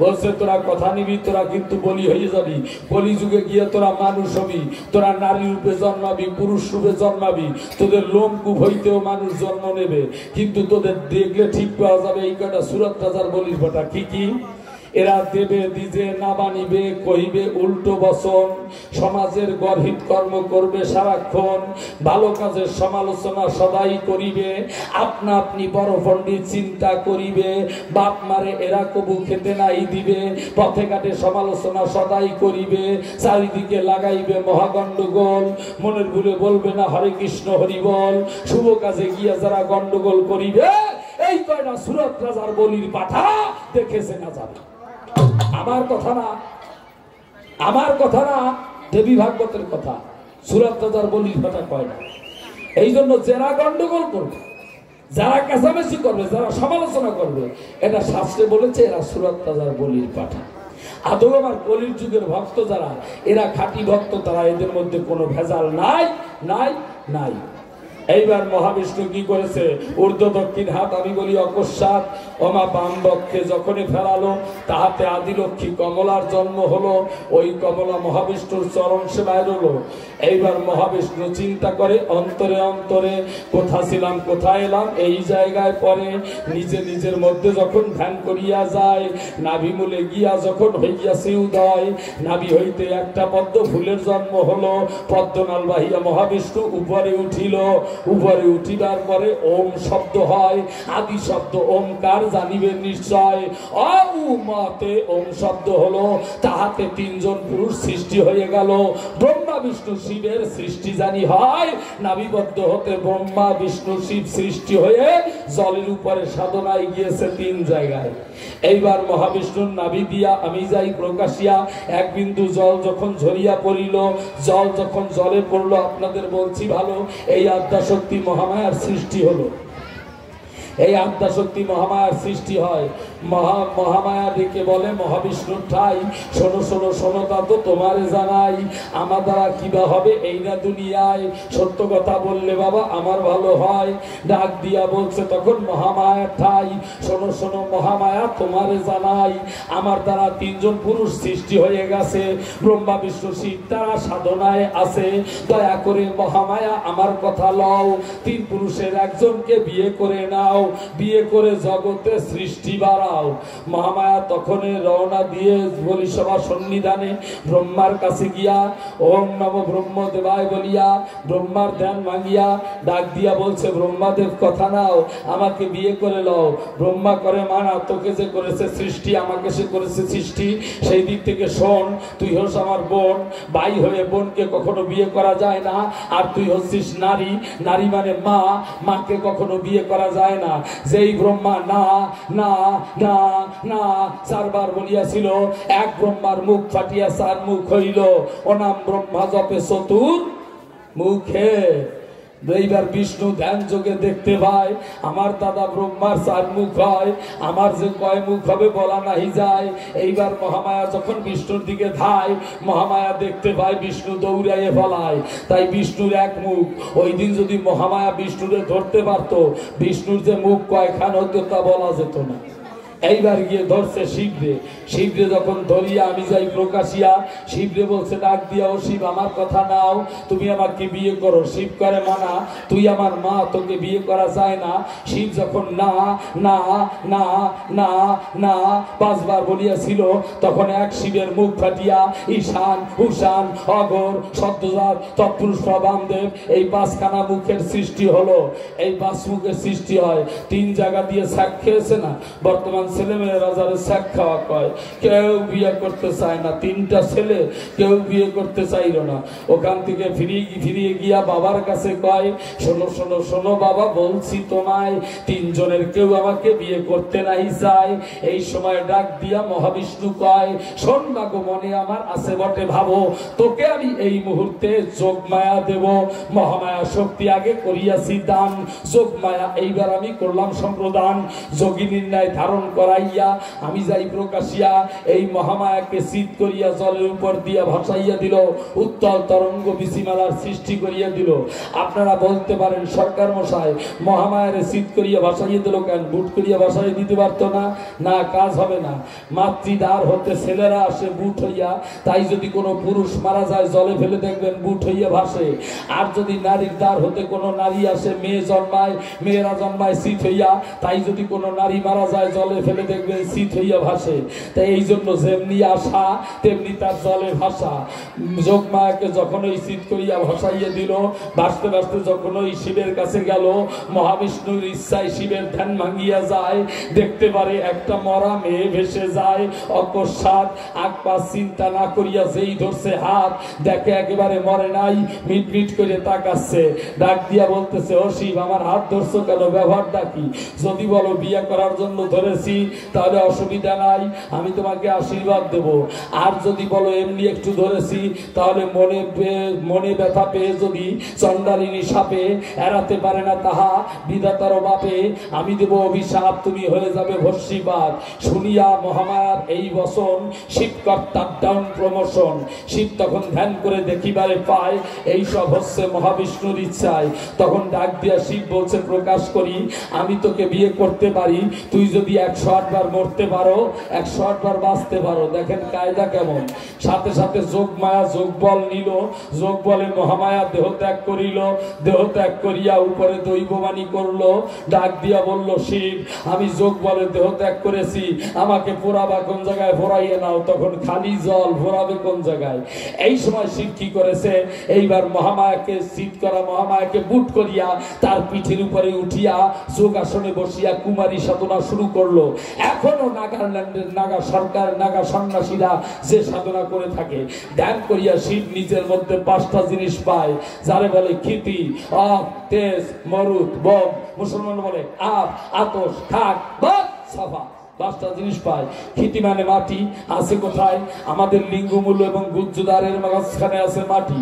বলছে, তোরা কথা নিবি, তোরা কিন্তু বলি হয়ে যাবি, কলি যুগে গিয়ে তোরা মানুষ হবি, তোরা নারী রূপে জন্মাবি, পুরুষ রূপে জন্মাবি, তোদের লোমকূপ হইতেও মানুষ জন্ম নেবে, কিন্তু তোদের দেখলে ঠিক পাওয়া যাবে। এই কয়টা সুরত রাজার বলির পাঠা। কি কি? এরা দেবে দিজে না বানিবে, কহিবে উল্টো বচন, সমাজের গর্হিত কর্ম করবে সারাক্ষণ, ভালো কাজের সমালোচনা সদাই করিবে, আপনা আপনি বড় পণ্ডিত চিন্তা করিবে, বাপ মারে এরা কবু খেতে নাই দিবে, পথে ঘাটে সমালোচনা সদাই করিবে, চারিদিকে লাগাইবে মহাগণ্ডগোল, মনের ভুলে বলবে না হরে কৃষ্ণ হরি বল, শুভ কাজে গিয়া যারা গন্ডগোল করিবে। এই কয়টা সুরত রাজার বলির পাঠা দেখেছে না যাবে। আমার কথা না, আমার কথা না, দেবী ভাগবতের কথা। সুরত রাজার বলির পাঠা কয় না। এই জন্য যারা গন্ডগোল করবে, যারা কাছাকাছি করবে, যারা সমালোচনা করবে, এটা শাস্ত্রে বলেছে এরা সুরত রাজার বলির পাঠা। আদৌ আমার কলির যুগের ভক্ত যারা, এরা খাঁটি ভক্ত, তারা এদের মধ্যে কোনো ভেজাল নাই নাই নাই। এইবার মহাবিষ্ণু কি করেছে? ঊর্ধ্ব দক্ষিণ হাত আমি বলি অকস্মাৎ, ওমা বাম বক্ষে যখনই ফেরালো, তাহাতে আদিলক্ষ্মী কমলার জন্ম হলো। ওই কমলা মহাবিষ্ণুর চরণ সেবায় রইল। এইবার মহাবিষ্ণু চিন্তা করে অন্তরে অন্তরে, কোথা ছিলাম কোথায় এলাম, এই জায়গায় পরে নিজে নিজের মধ্যে যখন ধ্যান করিয়া যায়, নাভি মূলে গিয়া যখন হইয়াছে উদয়, নাভি হইতে একটা পদ্ম ফুলের জন্ম হলো। পদ্মনাল বাহিয়া মহাবিষ্ণু উপরে উঠিল। উপরে উঠিবার পরে ওম শব্দ হয়, আদি শব্দ ওমকার জানিবেন নিশ্চয়। অউমাতে ওম শব্দ হলো, তাহাতে তিনজন পুরুষ সৃষ্টি হয়ে গেল। ব্রহ্মা বিষ্ণু শিবের সৃষ্টি জানি হয়, নাভিবদ্ধ হতে ব্রহ্মা বিষ্ণু শিব সৃষ্টি হয়ে জলের উপরে সাধনায় গিয়েছে 3 জায়গায়। এইবার মহাবিষ্ণুর নাভি দিয়া আমি যাই প্রকাশিয়া, এক বিন্দু জল যখন ঝরিয়া পড়িল, জল যখন জলে পড়লো, আপনাদের বলছি ভালো, এই আদ্যাশক্তি মহামায়ার সৃষ্টি হলো। এই আদ্যাশক্তি মহামায়ার সৃষ্টি হয়। মহামায়া ডেকে বলে মহাবিষ্ণুর ঠাই, শোনো শোনো শোনো, তা তো তোমারে জানাই, আমার দ্বারা কিবা হবে এই না দুনিয়ায়, সত্য কথা বললে বাবা আমার ভালো হয়। ডাক দিয়া বলছে তখন মহামায়ার ঠাই, শোনো শোনো মহামায়া তোমারে জানাই, আমার দ্বারা 3 জন পুরুষ সৃষ্টি হয়ে গেছে, ব্রহ্মা বিষ্ণু শিব তারা সাধনায় আছে, দয়া করে মহামায়া আমার কথা লও, 3 পুরুষের একজনকে বিয়ে করে নাও, বিয়ে করে জগতে সৃষ্টি বাড়াও। মহামায়া তখন রওনা দিয়ে বলি সভা সন্নিধানে ব্রহ্মার কাছে গিয়া ওম নম ব্রহ্মদেবায় বলিয়া ব্রহ্মার ধ্যান ভাঙিয়া ডাক দিয়া বলছে, ব্রহ্মাদেব কথা নাও, আমাকে বিয়ে করে লও। ব্রহ্মা করে মানা, তোকে যে করেছে সৃষ্টি, আমাকে সে করেছে সৃষ্টি, সেই দিক থেকে শোন, তুই হস আমার বোন, ভাই হয়ে বোনকে কখনো বিয়ে করা যায় না, আর তুই হচ্ছিস নারী, নারী মানে মা, মাকে কখনো বিয়ে করা যায় না। যেই ব্রহ্মা না না না না 4 বার বলিয়াছিল, এক ব্রহ্মার মুখ ফাটিয়া 4 মুখ হইল, ও নাম ব্রহ্মা জপে চতুর মুখে। এইবার বিষ্ণু ধ্যান যোগে দেখতে পায় আমার দাদা ব্রহ্মার 4 মুখ হয়, আমার যে কয় মুখ হবে বলা নাই যায়। এইবার মহামায়া যখন বিষ্ণুর দিকে ধায়, মহামায়া দেখতে পায় বিষ্ণু দৌড়াইয়ে ফলায়। তাই বিষ্ণুর 1 মুখ। ওই দিন যদি মহামায়া বিষ্ণুরে ধরতে পারতো, বিষ্ণুর যে মুখ কয়খান হতো তা বলা যেত না। এইবার গিয়ে ধরছে শিবরে। শিবরে যখন ধরিয়া আমি যাই প্রকাশিয়া, শিবরে বলছে ডাক দিয়া, ও শিব আমার কথা নাও, তুমি আমাকে বিয়ে করো। শিব করে মানা, তুই আমার মা, তোকে বিয়ে করা যায় না। শিব যখন না না না না না 5 বার বলিয়াছিল, তখন এক শিবের মুখ ফাটিয়া ঈশান উষান অঘোর সদ্যজাত তৎপুরুষ বামদেব এই 5খানা মুখের সৃষ্টি হলো। এই 5 মুখের সৃষ্টি হয় 3 জায়গা দিয়ে শাক খেয়েছে না। বর্তমান ছেলে মেয়েরা যারা শাক খাওয়া কয়, কেউ বিয়ে করতে চায় না। 3টা ছেলে, কেউ বিয়ে করতে চাইল না। ওখান থেকে ফিরিয়ে গিয়া বাবার কাছে কয়, শোনো শোনো শোনো বাবা, বলছি তোমায় 3 জনের কেউ আমাকে বিয়ে করতে নাই চায়। এই সময় ডাক দিয়া মহাবিষ্ণু কয়, শোন না গো মনে আমার আছে বটে ভাবো, তোকে আমি এই মুহূর্তে যোগ মায়া দেব। মহামায়া শক্তি আগে করিয়াছি দান, যোগ মায়া এইবার আমি করলাম সম্প্রদান। যোগিনীর ন্যায় ধারণ করাইয়া আমি যাই প্রকাশিয়া, এই মহামায়াকে শীত করিয়া জলের উপর দিয়া ভাসাইয়া দিল, উত্তল তরঙ্গ বিসিমালার সৃষ্টি করিয়া দিল। আপনারা বলতে পারেন সরকার মশাই মহামায়ারে শীত করিয়া ভাসাইয়া দিল কেন? বুট করিয়া ভাসাইয়া দিতে পারতো না? না, কাজ হবে না। মাতৃদ্বার হতে ছেলেরা আসে বুট হইয়া, তাই যদি কোনো পুরুষ মারা যায় জলে ফেলে দেখবেন বুট হইয়া ভাসে। আর যদি নারীর দ্বার হতে কোনো নারী আসে, মেয়ে জন্মায়, মেয়েরা জন্মায় শীত হইয়া, তাই যদি কোনো নারী মারা যায় জলে ফেলে দেখবেন শীত হইয়া ভাসে। তাই এই জন্য যেমনি আসা তেমনি তার জলে ভাসা। যোগমায়াকে যখন ওই শীত করিয়া ভাসাইয়া দিল, ভাসতে ভাসতে যখন ওই শিবের কাছে গেল, মহাবিষ্ণুর ইচ্ছায় শিবের ধ্যান ভাঙিয়া যায়। দেখতে পারে একটা মরা মেয়ে ভেসে যায়। অকস্মাৎ আকপাশ চিন্তা না করিয়া যেই ধরছে হাত, দেখে একেবারে মরে নাই, মিট মিট করে তাকাচ্ছে। ডাক দিয়া বলতেছে, ও শিব আমার হাত ধরছো কেন? ব্যবহারটা কি? যদি বলো বিয়ে করার জন্য ধরেছি তাহলে অসুবিধা নাই, আমি তোমাকে আশীর্বাদ দেব। আর যদি বলো এমনি একটু ধরেছি, তাহলে মনে ব্যথা পেয়ে যদি চন্ডালিনী সাপে এড়াতে পারে না তাহা বিধাতার বাপে, আমি দেব অভিশাপ, তুমি হয়ে যাবে ভস্মীপাত। শুনিয়া মহামায়ার এই বচন শিব কর্তার ডাউন প্রমোশন। শিব তখন ধ্যান করে দেখিবারে পায় এই সব হচ্ছে মহাবিষ্ণুর ইচ্ছায়। তখন ডাক দিয়া শিব বলছে, প্রকাশ করি আমি তোকে বিয়ে করতে পারি, তুই যদি 108 বার মরতে পারো, 108 বার বাঁচতে পারো। দেখেন কায়দা কেমন। সাথে সাথে যোগ মায়া যোগ বল নিল, যোগ বলে মহামায়া দেহ ত্যাগ করিল। দেহ ত্যাগ করিয়া উপরে দৈববাণী করলো, ডাক দিয়া বলল, শিব আমি যোগ বলে দেহ ত্যাগ করেছি, আমাকে পোড়াবা কোন জায়গায়? ভরাইয়ে নাও। তখন খালি জল, ভরাবে কোন জায়গায়? এই সময় শিব কি করেছে, এইবার মহামায়াকে শীত করা মহামায়াকে বুট করিয়া তার পিঠের উপরে উঠিয়া যোগ আসনে বসিয়া কুমারী সাধনা শুরু করলো। এখনো নাগাল্যান্ডের নাগা সরকার, নাগা সন্ন্যাসীরা যে সাধনা করে থাকে, ধ্যান করিয়া শিব নিজের মধ্যে 5টা জিনিস পায়, যারে বলে ক্ষিতি, অপ, তেজ, মরুদ, বম। মুসলমান বলে আপ, আতস, খাক, বাদ, সাফা। 5টা জিনিস পায়। ক্ষিতি মানে মাটি, আছে কোথায়? আমাদের লিঙ্গমূল এবং গুজ্জুদারের মাঝখানে আছে মাটি।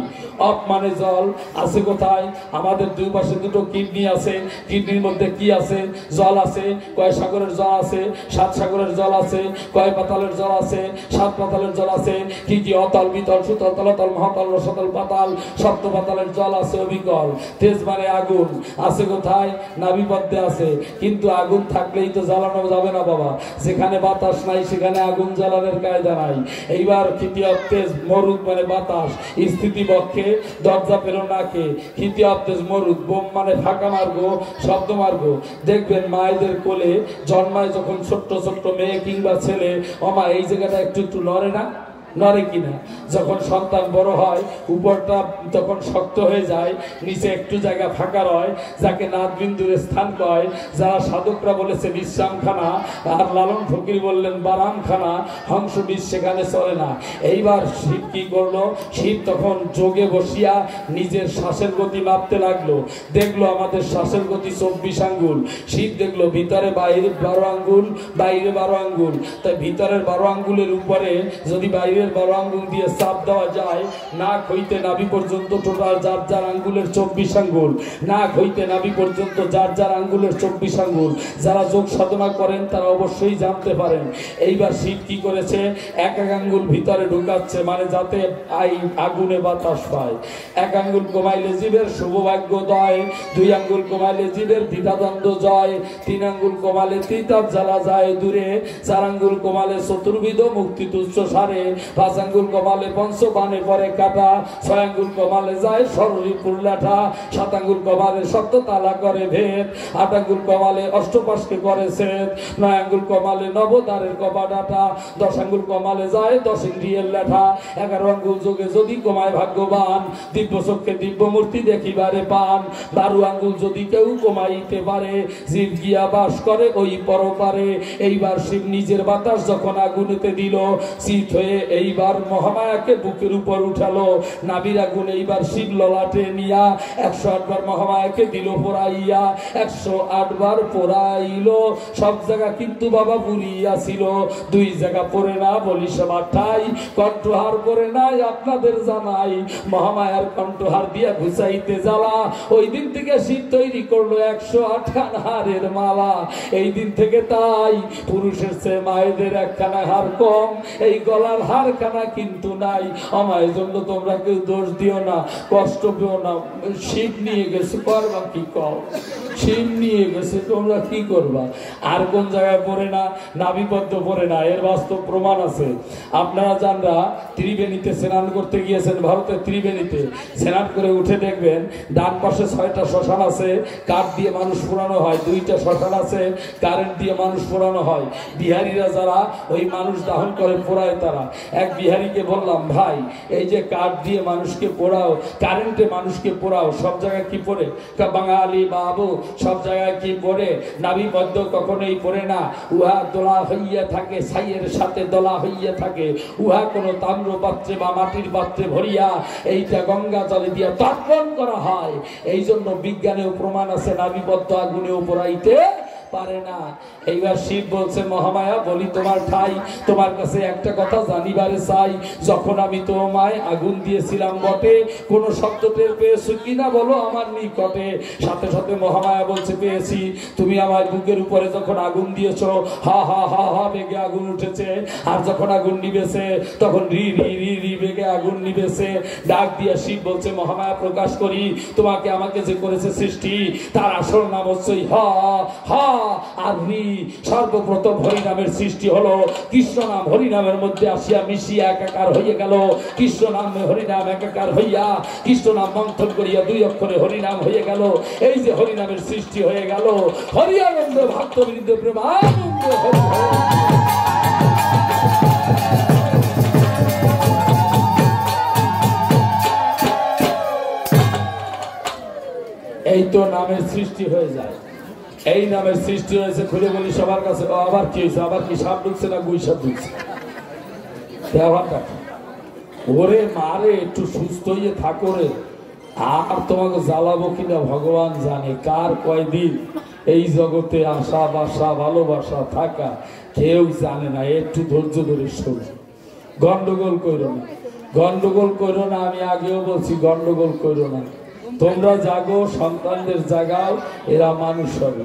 অপ মানে জল, আছে কোথায়? আমাদের 2 পাশে 2টো কিডনি আছে। কিডনির মধ্যে কি আছে? জল আছে। কয় সাগরের জল আছে? 7 সাগরের জল আছে। কয় পাতালের জল আছে? 7 পাতালের জল আছে। কি কি? অতল, বিতল, সুতল, তলাতল, মহাতল, রসতল, পাতাল, সপ্ত পাতালের জল আছে। অবিকল। তেজ মানে আগুন, আছে কোথায়? নাভিপদ্মে আছে। কিন্তু আগুন থাকলেই তো জ্বালানো যাবে না বাবা। যেখানে বাতাস নাই সেখানে আগুন জ্বালানোর কায়দা নাই। এইবার তৃতীয় তেজ মরুদ মানে বাতাস, স্থিতি বক্ষে, দরজা পেরো নাকে। তৃতীয় তেজ মরুদ, বোম মানে ফাঁকা মার্গ, শব্দ মার্গ। দেখবেন মায়েদের কোলে জন্মায় যখন ছোট্ট ছোট্ট মেয়ে কিংবা ছেলে, ওমা এই জায়গাটা একটু একটু নড়ে না? নড়ে কিনা? যখন সন্তান বড় হয় উপরটা তখন শক্ত হয়ে যায়, নিচে একটু জায়গা ফাঁকা রয়, যাকে নাদবিন্দুর স্থান কয়। যারা সাধকরা বলেছে বিশ্রামখানা, আর লালন ফকির বললেন বারামখানা, হংস বীজ সেখানে চলে না। এইবার শিব কি করলো? শিব তখন যোগে বসিয়া নিজের শ্বাসের গতি মাপতে লাগলো। দেখলো আমাদের শ্বাসের গতি 24 আঙ্গুল। শিব দেখলো ভিতরে বাইরে 12 আঙ্গুল, বাইরে 12 আঙ্গুল। তাই ভিতরের 12 আঙ্গুলের উপরে যদি বাইরে বাইরের 12 আঙ্গুল দিয়ে চাপ দেওয়া যায়, নাক হইতে নাভি পর্যন্ত টোটাল যার যার আঙ্গুলের 24 আঙ্গুল, নাক হইতে নাভি পর্যন্ত যার যার আঙ্গুলের 24 আঙ্গুল। যারা যোগ সাধনা করেন তারা অবশ্যই জানতে পারেন। এইবার শিব কি করেছে, এক এক আঙ্গুল ভিতরে ঢুকাচ্ছে, মানে যাতে আগুনে বাতাস পায়। এক আঙ্গুল কমাইলে জীবের শুভভাগ্য জয়, 2 আঙ্গুল কমাইলে জীবের দ্বিধাদ্বন্দ্ব জয়, 3 আঙ্গুল কমালে তিতাব জ্বালা যায় দূরে, 4 আঙ্গুল কমালে চতুর্বিধ মুক্তি তুচ্ছ সারে, 5 আঙ্গুল কমালে পঞ্চবাণে পরে কাটা, 6 আঙ্গুল কমালে যায় সররি পুরলাঠা, 7 আঙ্গুল কমালে সপ্ত তালা করে ভেদ, 8 আঙ্গুল কমালে অষ্টপাশকে করে ছেদ, 9 আঙ্গুল কমালে নবদ্বারের কপাটাটা, 10 আঙ্গুল কমালে যায় 10 ইন্দ্রিয়ের লেঠা, 11 আঙ্গুল যোগে যদি কমায় ভাগ্যবান, দিব্য চক্ষে দিব্য মূর্তি দেখিবারে পান, 12 আঙ্গুল যদি কেউ কমাইতে পারে, জীব গিয়া বাস করে ওই পরপারে। এইবার শিব নিজের বাতাস যখন আগুনেতে দিল, শীত হয়ে এইবার মহামায়াকে বুকের উপর উঠালো, নাবির আগুন এইবার শিব ললাটে নিয়া 108 বার মহামায়াকে দিল পোড়াইয়া, 108 বার পোড়াইল। সব জায়গা কিন্তু বাবা পুরিয়া ছিল, 2 জায়গা পড়ে না বলি সবার ঠাই, কণ্ঠহার করে নাই আপনাদের জানাই, মহামায়ার কণ্ঠহার দিয়া ঘুষাইতে জ্বালা। ওই দিন থেকে শিব তৈরি করলো 108 খানা হারের মালা। এই দিন থেকে তাই পুরুষের চেয়ে মায়েদের 1 খানা হার কম, এই গলার হার খানা কিন্তু নাই। আমার জন্য তোমরা কেউ দোষ দিও না, কষ্ট পেও না। শিব নিয়ে গেছে, করবা কি কও, শিব নিয়ে গেছে, তোমরা কি করবা। আর কোন জায়গায় পড়ে না, নাভিপদ্ম পড়ে না, এর বাস্তব প্রমাণ আছে। আপনারা যারা ত্রিবেণীতে স্নান করতে গিয়েছেন, ভারতের ত্রিবেণীতে স্নান করে উঠে দেখবেন ডান পাশে 6টা শ্মশান আছে, কাঠ দিয়ে মানুষ পোড়ানো হয়, 2টা শ্মশান আছে কারেন্ট দিয়ে মানুষ পোড়ানো হয়। বিহারীরা যারা ওই মানুষ দাহন করে পোড়ায়, তারা এক বিহারীকে বললাম, ভাই এই যে কাঠ দিয়ে মানুষকে পোড়াও, কারেন্টে মানুষকে পোড়াও, সব জায়গায় কি পড়ে? বাঙালি বাবু সব জায়গায় কি পড়ে? নাভিপদ্ম কখনোই পড়ে না, উহা দোলা হইয়া থাকে, ছাইয়ের সাথে দোলা হইয়া থাকে, উহা কোনো তাম্র পাত্রে বা মাটির পাত্রে ভরিয়া এইটা গঙ্গা জলে দিয়া তর্পণ করা হয়। এই জন্য বিজ্ঞানেও প্রমাণ আছে নাভিপদ্ম আগুনেও পোড়াইতে পারে না। এইবার শিব বলছে, মহামায়া বলি তোমার ঠাই, তোমার কাছে একটা কথা জানিবারে চাই, যখন আমি তোমায় আগুন দিয়েছিলাম বটে, কোন শব্দ টের পেয়েছো কিনা বলো আমার নিকটে। সাথে সাথে মহামায়া বলছে, পেয়েছি। তুমি আমার বুকের উপরে যখন আগুন দিয়েছো, হা হা হা হা বেগে আগুন উঠেছে, আর যখন আগুন নিবেছে তখন রি রি রি রি বেগে আগুন নিবেছে। ডাক দিয়া শিব বলছে, মহামায়া প্রকাশ করি, তোমাকে আমাকে যে করেছে সৃষ্টি, তার আসল নাম হচ্ছে হা হা আর রি। সর্বপ্রথম হরিনামের সৃষ্টি হলো, কৃষ্ণ নাম হরিনামের মধ্যে আসিয়া মিশিয়া একাকার হয়ে গেল। কৃষ্ণ নামে হরিনাম একাকার হইয়া, কৃষ্ণ নাম মন্থন করিয়া 2 অক্ষরে হরিনাম হয়ে গেল। এই যে হরিনামের সৃষ্টি হয়ে গেল, হরি আনন্দ ভক্তবৃন্দ প্রেমানন্দ হরি। এই তো নামের সৃষ্টি হয়ে যায়। এই নামের সৃষ্টি হয়েছে, খুলে বলি সবার কাছে, আবার কি হয়েছে, আবার কি সাপ ঢুকছে না গুই সাপ ঢুকছে? ওরে মারে, একটু সুস্থ হয়ে থাকো রে, আর তোমাকে জ্বালাবো কিনা ভগবান জানে। কার কয়দিন এই জগতে আশা বাসা ভালোবাসা থাকা কেউ জানে না। একটু ধৈর্য ধরে শোনো, গন্ডগোল করো না, গন্ডগোল করো না। আমি আগেও বলছি গন্ডগোল করো না। তোমরা জাগো, সন্তানদের জাগাও, এরা মানুষ হবে,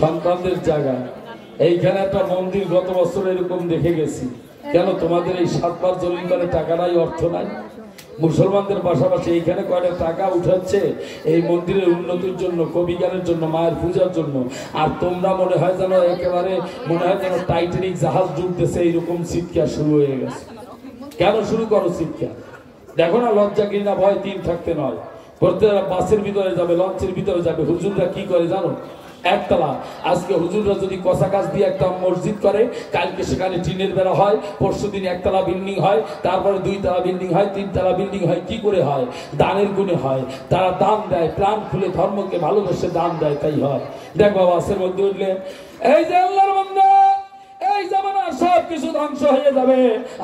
সন্তানদের জাগা। এইখানে একটা মন্দির গত বছর এরকম দেখে গেছি। কেন তোমাদের এই 7 বার জলিল করে টাকা নাই, অর্থ নাই? মুসলমানদের পাশাপাশি এইখানে কয়টা টাকা উঠাচ্ছে এই মন্দিরের উন্নতির জন্য, কবিগানের জন্য, মায়ের পূজার জন্য। আর তোমরা মনে হয় যেন একেবারে মনে হয় যেন টাইটানিক জাহাজ ডুবতেছে, এইরকম চিৎকার শুরু হয়ে গেছে। কেন শুরু করো চিৎকার? দেখো না লজ্জা কিনা ভয় 3 থাকতে নয়। প্রত্যেকটা বাসের ভিতরে যাবে, লঞ্চের ভিতরে যাবে, হুজুররা কি করে জানো? একতলা। আজকে হুজুররা যদি কষা কাজ দিয়ে একটা মসজিদ করে, কালকে সেখানে টিনের বেড়া হয়, পরশু দিন 1 তলা বিল্ডিং হয়, তারপরে 2 তলা বিল্ডিং হয়, 3 তলা বিল্ডিং হয়। কি করে হয়? দানের গুণে হয়। তারা দান দেয়, প্রাণ খুলে ধর্মকে ভালোবেসে দান দেয়, তাই হয়। দেখ বাবা, বাসের মধ্যে উঠলে এই যে আল্লাহর বান্দা, এই জামানার সব কিছু ধ্বংস হয়ে যাবে,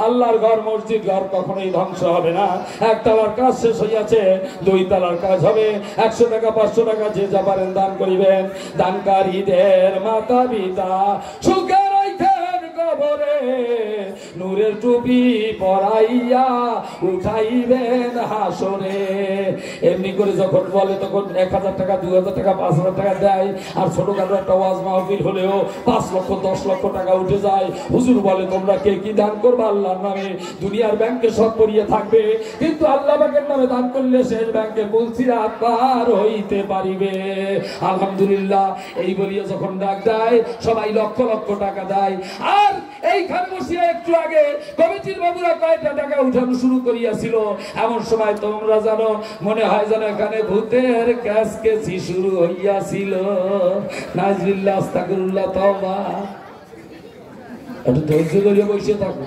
আল্লাহর ঘর মসজিদ ঘর কখনোই ধ্বংস হবে না। 1 তলার কাজ শেষ হইয়াছে, 2 তলার কাজ হবে। 100 টাকা 500 টাকা যে যা পারেন দান করিবেন। দানকারীদের মাতা পিতা সুখে রাখেন গো, কবরে নূরের টুপি পরাইয়া উঠাইবেন হাসরে। এমনি করে যখন বলে তখন 1000 টাকা 2000 টাকা 5000 টাকা দেয়। আর ছোটখাটো একটা ওয়াজ মাহফিল হলেও 5 লক্ষ 10 লক্ষ টাকা উঠে যায়। হুজুর বলে তোমরা কে কি দান করবে আল্লাহর নামে? দুনিয়ার ব্যাংকে সব পড়িয়ে থাকবে, কিন্তু আল্লাহ পাকের নামে দান করলে শেষ ব্যাংকে বলছিরা পার হইতে পারিবে। আলহামদুলিল্লাহ। এই বলিয়া যখন ডাক দেয় সবাই লক্ষ লক্ষ টাকা দেয়। আর এইখানে বসিয়া একটু আগে কমিটির বাবুরা কয়টা টাকা উঠানো শুরু করিয়াছিল। এমন সময় তোমরা জানো, মনে হয় যেন এখানে ভূতের ক্যাসকেসি শুরু হইয়াছিল। নাজবিল্লাহ, আস্তাগফিরুল্লাহ, তওবা। একটু ধৈর্য ধরে বসে থাকো,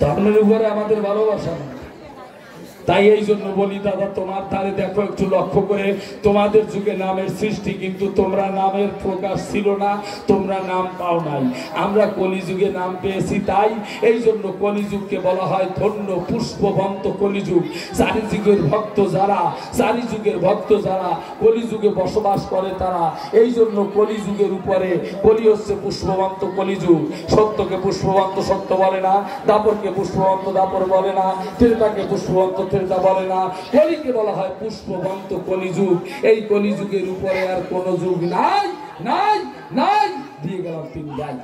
ধর্মের উপরে আমাদের ভালোবাসা না। তাই এই জন্য বলি দাদা, তোমার ধারে দেখো একটু লক্ষ্য করে, তোমাদের যুগে নামের সৃষ্টি, কিন্তু তোমরা নামের প্রকাশ ছিল না, তোমরা নাম পাও নাই। আমরা কলিযুগে নাম পেয়েছি, তাই এই জন্য কলিযুগকে বলা হয় ধন্য পুষ্পবন্ত কলিযুগ। চারিযুগের ভক্ত যারা, চারিযুগের ভক্ত যারা কলিযুগে বসবাস করে তারা, এই জন্য কলিযুগের উপরে কলি হচ্ছে পুষ্পবন্ত কলিযুগ। সত্যকে পুষ্পবন্ত সত্য বলে না, দাপরকে পুষ্পবন্ত দাপর বলে না, ত্রেতাকে পুষ্পবন্ত ত্রেতা বলে না, কলিকে বলা হয় পুষ্পবন্ত কলিযুগ। এই কলিযুগের উপরে আর কোন যুগ নাই, নাই, নাই। দিয়ে গেলাম 3 গাই।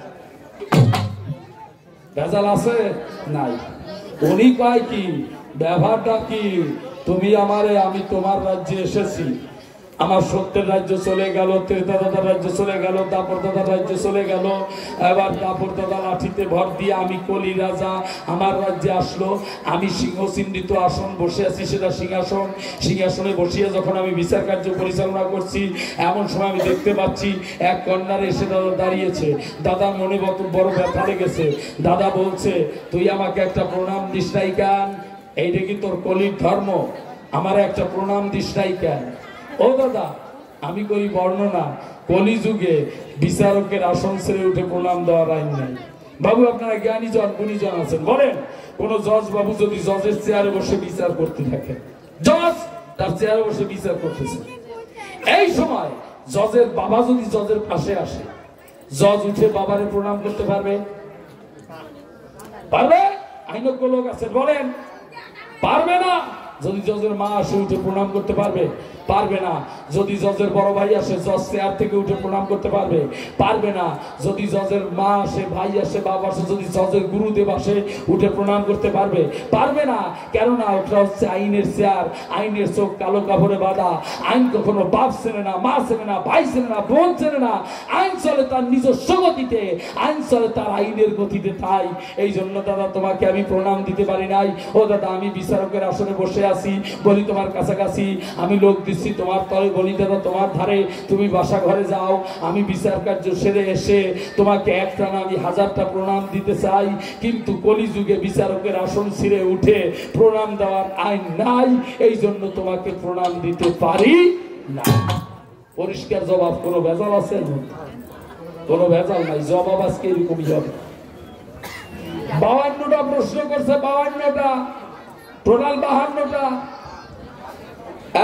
ভেজাল আছে? নাই। উনি কয় কি, ব্যবহারটা কি, তুমি আমারে, আমি তোমার রাজ্যে এসেছি, আমার সত্যের রাজ্য চলে গেল, ত্রেতা দাদার রাজ্য চলে গেল, দাপর দাদার রাজ্য চলে গেল। এবার দাপর দাদা লাঠিতে ভর দিয়ে আমি কলি রাজা, আমার রাজ্যে আসলো। আমি সিংহচিহ্নিত আসন বসে আছি, সেটা সিংহাসন। সিংহাসনে বসিয়ে যখন আমি বিচার কার্য পরিচালনা করছি, এমন সময় আমি দেখতে পাচ্ছি এক কর্নারে এসে দাদা দাঁড়িয়েছে। দাদার মনে বড় ব্যথা লেগেছে। দাদা বলছে, তুই আমাকে একটা প্রণাম দিস নাই কেন? এইটা কি তোর কলির ধর্ম? আমার একটা প্রণাম দিস নাই কেন? ও দাদা, আমি করি বর্ণনা, কলিযুগে বিচারকের আসন ছেড়ে উঠে প্রণাম দেওয়ার আইন নাই। বাবু আপনারা জ্ঞানী জন গুণীজন আছেন, বলেন কোন জজ বাবু যদি জজের চেয়ারে বসে বিচার করতে থাকে, জজ তার চেয়ারে বসে বিচার করতেছে, এই সময় জজের বাবা যদি জজের পাশে আসে, জজ উঠে বাবারে প্রণাম করতে পারবে? পারবে? আইনজ্ঞ লোক আছেন, বলেন পারবে না। যদি জজের মা আসে উঠে প্রণাম করতে পারবে? পারবে না। যদি জজের বড় ভাই আসে, জজ চেয়ার থেকে উঠে প্রণাম করতে পারবে? পারবে না। যদি জজের মা আসে, ভাই আসে, বাবা আসে, যদি জজের গুরুদেব আসে, উঠে প্রণাম করতে পারবে? পারবে না। কেননা ওটা হচ্ছে আইনের চেয়ার, আইনের চোখ কালো কাপড়ে বাঁধা। আইন কখনো বাপ চেনে না, মা চেনে না, ভাই চেনে না, বোন চেনে না। আইন চলে তার নিজস্ব গতিতে, আইন চলে তার আইনের গতিতে। তাই এই জন্য দাদা তোমাকে আমি প্রণাম দিতে পারি নাই। ও দাদা, আমি বিচারকের আসনে বসে আছি, বলি তোমার কাছাকাছি, আমি লোক দিচ্ছি তোমার তলে, বলি দাদা তোমার ধারে, তুমি বাসা ঘরে যাও। আমি বিচার কার্য সেরে এসে তোমাকে একটা না, আমি 1000টা প্রণাম দিতে চাই, কিন্তু কলিযুগে বিচারকের আসন ছিঁড়ে উঠে প্রণাম দেওয়ার আইন নাই, এই জন্য তোমাকে প্রণাম দিতে পারি না। পরিষ্কার জবাব। কোনো ভেজাল আছে? কোনো ভেজাল নাই। জবাব আজকে এরকমই হবে। 52টা প্রশ্ন করছে, 52টা, টোটাল 52টা,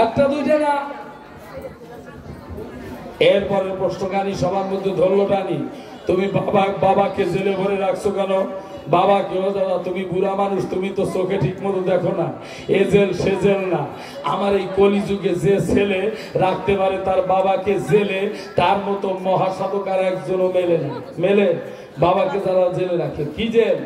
একটা দুইটা না। এরপরে প্রশ্নকারী সবার মধ্যে ধরলো টানি, তুমি বাবাকে জেলে ভরে রাখছো কেন? বাবা কেউ দাদা, তুমি বুড়া মানুষ, তুমি তো চোখে ঠিক মতো দেখো না, এ জেল সে জেল না। আমার এই কলিযুগে যে ছেলে রাখতে পারে তার বাবাকে জেলে, তার মতো মহাসাধক আর একজনও মেলে না। মেলে? বাবাকে যারা জেলে রাখে, কি জেল?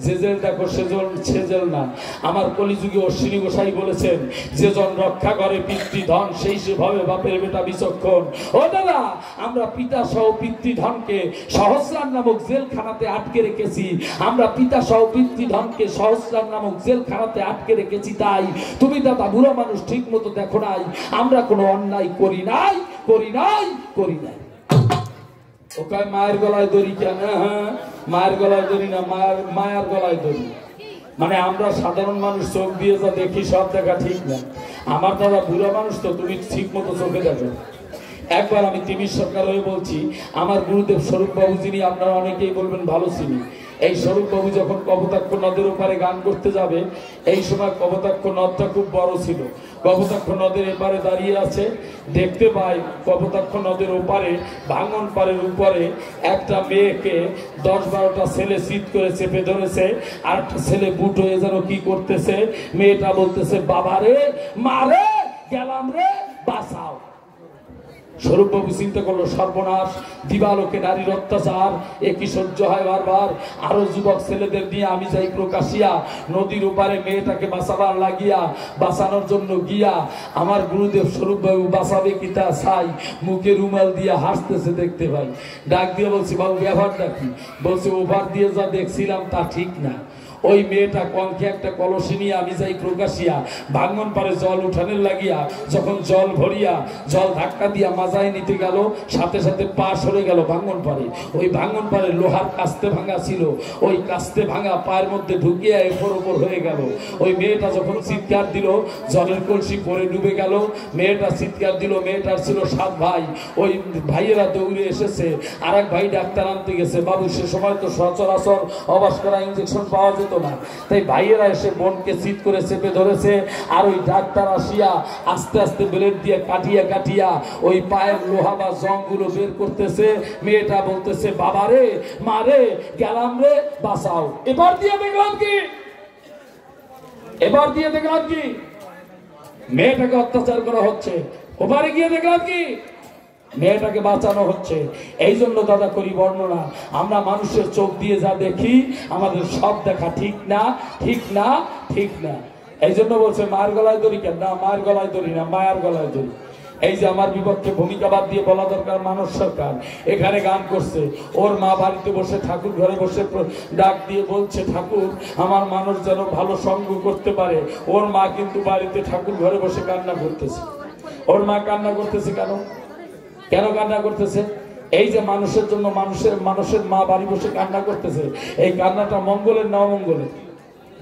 যে জেল দেখো সে জেল না। আমার কলিযুগে অশ্বিনী গোসাই বলেছেন, যে জন রক্ষা করে পিতৃধন, সেই সেভাবে বাপের বেটা বিচক্ষণ। ও দাদা, আমরা পিতা সহ পিতৃধনকে সহস্রার নামক জেলখানাতে আটকে রেখেছি। আমরা পিতা সহ পিতৃধনকে সহস্রার নামক জেলখানাতে আটকে রেখেছি। তাই তুমি দাদা বুড়া মানুষ ঠিক মতো দেখো নাই, আমরা কোনো অন্যায় করি নাই, করি নাই, করি নাই। ওখানে মায়ের গলায় দড়ি কেন? হ্যাঁ, মায়ের গলায় দড়ি না, মায়ের গলায় দড়ি। মানে আমরা সাধারণ মানুষ চোখ দিয়ে যা দেখি সব দেখা ঠিক না। আমার দাদা বুড়া মানুষ, তো তুমি ঠিক মতো চোখে দেখো। একবার আমি তিমির সরকার হয়ে বলছি, আমার গুরুদেব স্বরূপ বাবু, যিনি আপনারা অনেকেই বলবেন ভালো চিনি, এই স্বরূপবাবু যখন কপোতাক্ষ নদের ওপারে গান করতে যাবে, এই সময় কপোতাক্ষ নদটা খুব বড় ছিল। কপোতাক্ষ নদের এপারে দাঁড়িয়ে আছে, দেখতে পাই কপোতাক্ষ নদের ওপারে ভাঙন পাড়ের উপরে একটা মেয়েকে 10-12টা ছেলে শীত করে চেপে ধরেছে, আর একটা ছেলে বুট হয়ে যেন কি করতেছে। মেয়েটা বলতেছে, বাবারে মারে গেলাম রে, বাঁচাও। স্বরূপবাবু চিন্তা করলো, সর্বনাশ, দিবালোকে নারীর অত্যাচার, এ কি সহ্য হয় বারবার। আরো যুবক ছেলেদের নিয়ে আমি যাই প্রকাশিয়া, নদীর ওপারে মেয়েটাকে বাঁচাবার লাগিয়া, বাঁচানোর জন্য গিয়া আমার গুরুদেব স্বরূপবাবু বাঁচাবে কি তা চাই, মুখে রুমাল দিয়ে হাসতেছে দেখতে পাই। ডাক দিয়ে বলছি, বাবু ব্যাপারটা কি? বলছে, ওপার দিয়ে যা দেখছিলাম তা ঠিক না। ওই মেয়েটা কঙ্কে একটা কলসি নিয়ে আমি যাই প্রকাশিয়া, ভাঙন পারে জল উঠানের লাগিয়া, যখন জল ভরিয়া জল ধাক্কা দিয়া মাজায় নিতে গেল, সাথে সাথে পা সরে গেল ভাঙন পারে। ওই ভাঙন পারে লোহার কাস্তে ভাঙা ছিল, ওই কাস্তে ভাঙা পায়ের মধ্যে ঢুকিয়া এরপর ওপর হয়ে গেল। ওই মেয়েটা যখন চিৎকার দিল, জলের কলসি পরে ডুবে গেল। মেয়েটা চিৎকার দিল, মেয়েটার ছিল 7 ভাই। ওই ভাইয়েরা দৌড়ে এসেছে, আর এক ভাই ডাক্তার আনতে গেছে। বাবু সে সময় তো সচরাচর অবাস করা ইঞ্জেকশন পাওয়া যেত না, তাই ভাইয়েরা এসে বোনকে চিৎ করে চেপে ধরেছে। আর ওই ডাক্তার আসিয়া আস্তে আস্তে ব্লেড দিয়ে কাটিয়া কাটিয়া ওই পায়ের লোহা বা জংগুলো বের করতেছে। মেয়েটা বলতেছে, বাবারে মারে গেলাম রে, বাঁচাও। এবার দিয়ে দেখলাম কি, এবার দিয়ে দেখলাম কি মেয়েটাকে অত্যাচার করা হচ্ছে। ওপারে গিয়ে দেখলাম কি মেয়েটাকে বাঁচানো হচ্ছে। এই জন্য দাদা করি বর্ণনা, আমরা মানুষের চোখ দিয়ে যা দেখি আমাদের সব দেখা ঠিক না, ঠিক না, ঠিক না। এই জন্য বলছে মায়ের গলায় দড়ি কেন? না, মায়ের গলায় দড়ি না, মায়ের গলায় দড়ি। এই যে আমার বিপক্ষে ভূমিকা বাদ দিয়ে বলা দরকার, মানস সরকার এখানে গান করছে, ওর মা বাড়িতে বসে ঠাকুর ঘরে বসে ডাক দিয়ে বলছে, ঠাকুর আমার মানুষ যেন ভালো সঙ্গ করতে পারে। ওর মা কিন্তু বাড়িতে ঠাকুর ঘরে বসে কান্না করতেছে। ওর মা কান্না করতেছে কেন? কেন কান্না করতেছে? এই যে মানুষের জন্য মানুষের মা বাড়ি বসে কান্না করতেছে, এই কান্নাটা মঙ্গলের না অমঙ্গলের?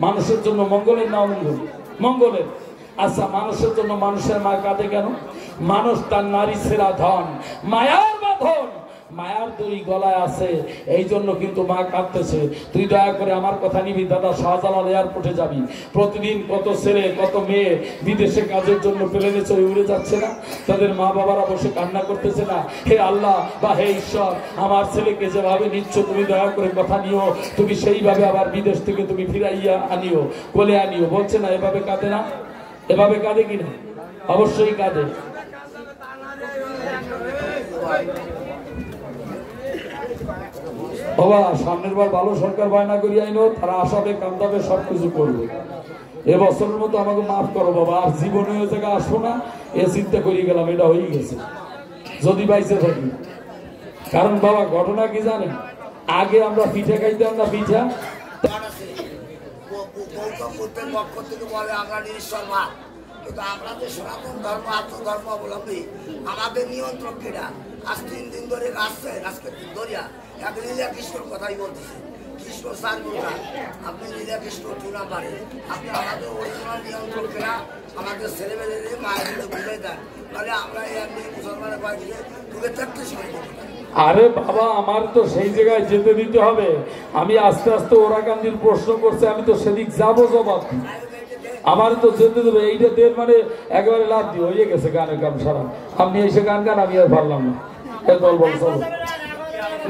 মানুষের জন্য মঙ্গলের না অমঙ্গলের? মঙ্গলের। আচ্ছা, মানুষের জন্য মানুষের মা কাঁদে কেন? মানুষ তার নারী সেরা ধন, মায়ার বাঁধন, মায়ার দড়ি গলায় আছে, এই জন্য কিন্তু মা কাঁদতেছে। তুই দয়া করে আমার কথা নিবি দাদা, শাহজালাল এয়ারপোর্টে যাবি, প্রতিদিন কত ছেলে কত মেয়ে বিদেশে কাজের জন্য প্লেনে চড়ে উড়ে যাচ্ছে না? তাদের মা বাবারা বসে কান্না করতেছে না? হে আল্লাহ বা হে ঈশ্বর, আমার ছেলেকে যেভাবে নিচ্ছ তুমি দয়া করে কথা নিও, তুমি সেইভাবে আবার বিদেশ থেকে তুমি ফিরাইয়া আনিও, কোলে আনিও। বলছে না? এভাবে কাঁদে না? এভাবে কাঁদে কিনা? অবশ্যই কাঁদে। বাবা সামনের বার ভালো সরকার বায়না করি আইনো, তারা আসাবে কান্দাবে সবকিছু করবে। এবছরের মতো আমাকে মাফ করো বাবা, আর জীবনে ওই জায়গায় আসবো না, এ চিন্তা করি গেলাম, এটা হয়ে গেছে যদি বাইসে থাকি। কারণ বাবা ঘটনা কি জানেন, আগে আমরা পিঠা খাইতাম না, পিঠা কিন্তু আমরা যে সনাতন ধর্ম আত্মধর্ম অবলম্বী, আমাদের নিয়ন্ত্রক কেটা আজ 3 দিন ধরে আসছে, আজকে ধরিয়া এক লীলা কৃষ্ণর কথাই বলতেছে। কৃষ্ণ সার বলতা, আপনি লীলা কৃষ্ণ চুনা পারে, আপনি আমাদের অরিজিনাল নিয়ন্ত্রক কেনা, আমাদের ছেলেমেয়েদের মায়ের ঘুরে দেন, তাহলে আমরা এই আপনি মুসলমানের কয়েকদিকে ঢুকে 33 করে। আরে বাবা আমার তো সেই জায়গায় যেতে দিতে হবে। আমি আস্তে আস্তে ওরা গান্ধীর প্রশ্ন করছে, আমি তো সেদিক যাবো জবাব, আমার তো যেতে দেবে। এইটা দেন মানে একেবারে লাভ দিয়ে হয়ে গেছে গানের গান সারা। আপনি এসে গান গান, আমি আর পারলাম না। দল বল চলো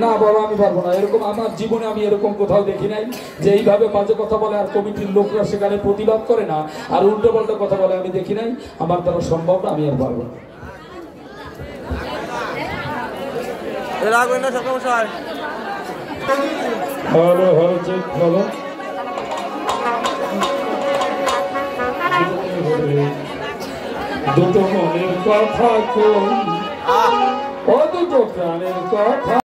না বলো, আমি পারবো না। এরকম আমার জীবনে আমি এরকম কোথাও দেখি নাই যে এইভাবে বাজে কথা বলে আর কমিটির লোকরা সেখানে প্রতিবাদ করে না আর উল্টো পাল্টা কথা বলে, আমি দেখি নাই। আমার দ্বারা সম্ভব না, আমি আর পারবো না। হ্যালো হ্যালো চেক হলো। দুটো মনের কথা কোন, ও দুটো প্রাণের কথা।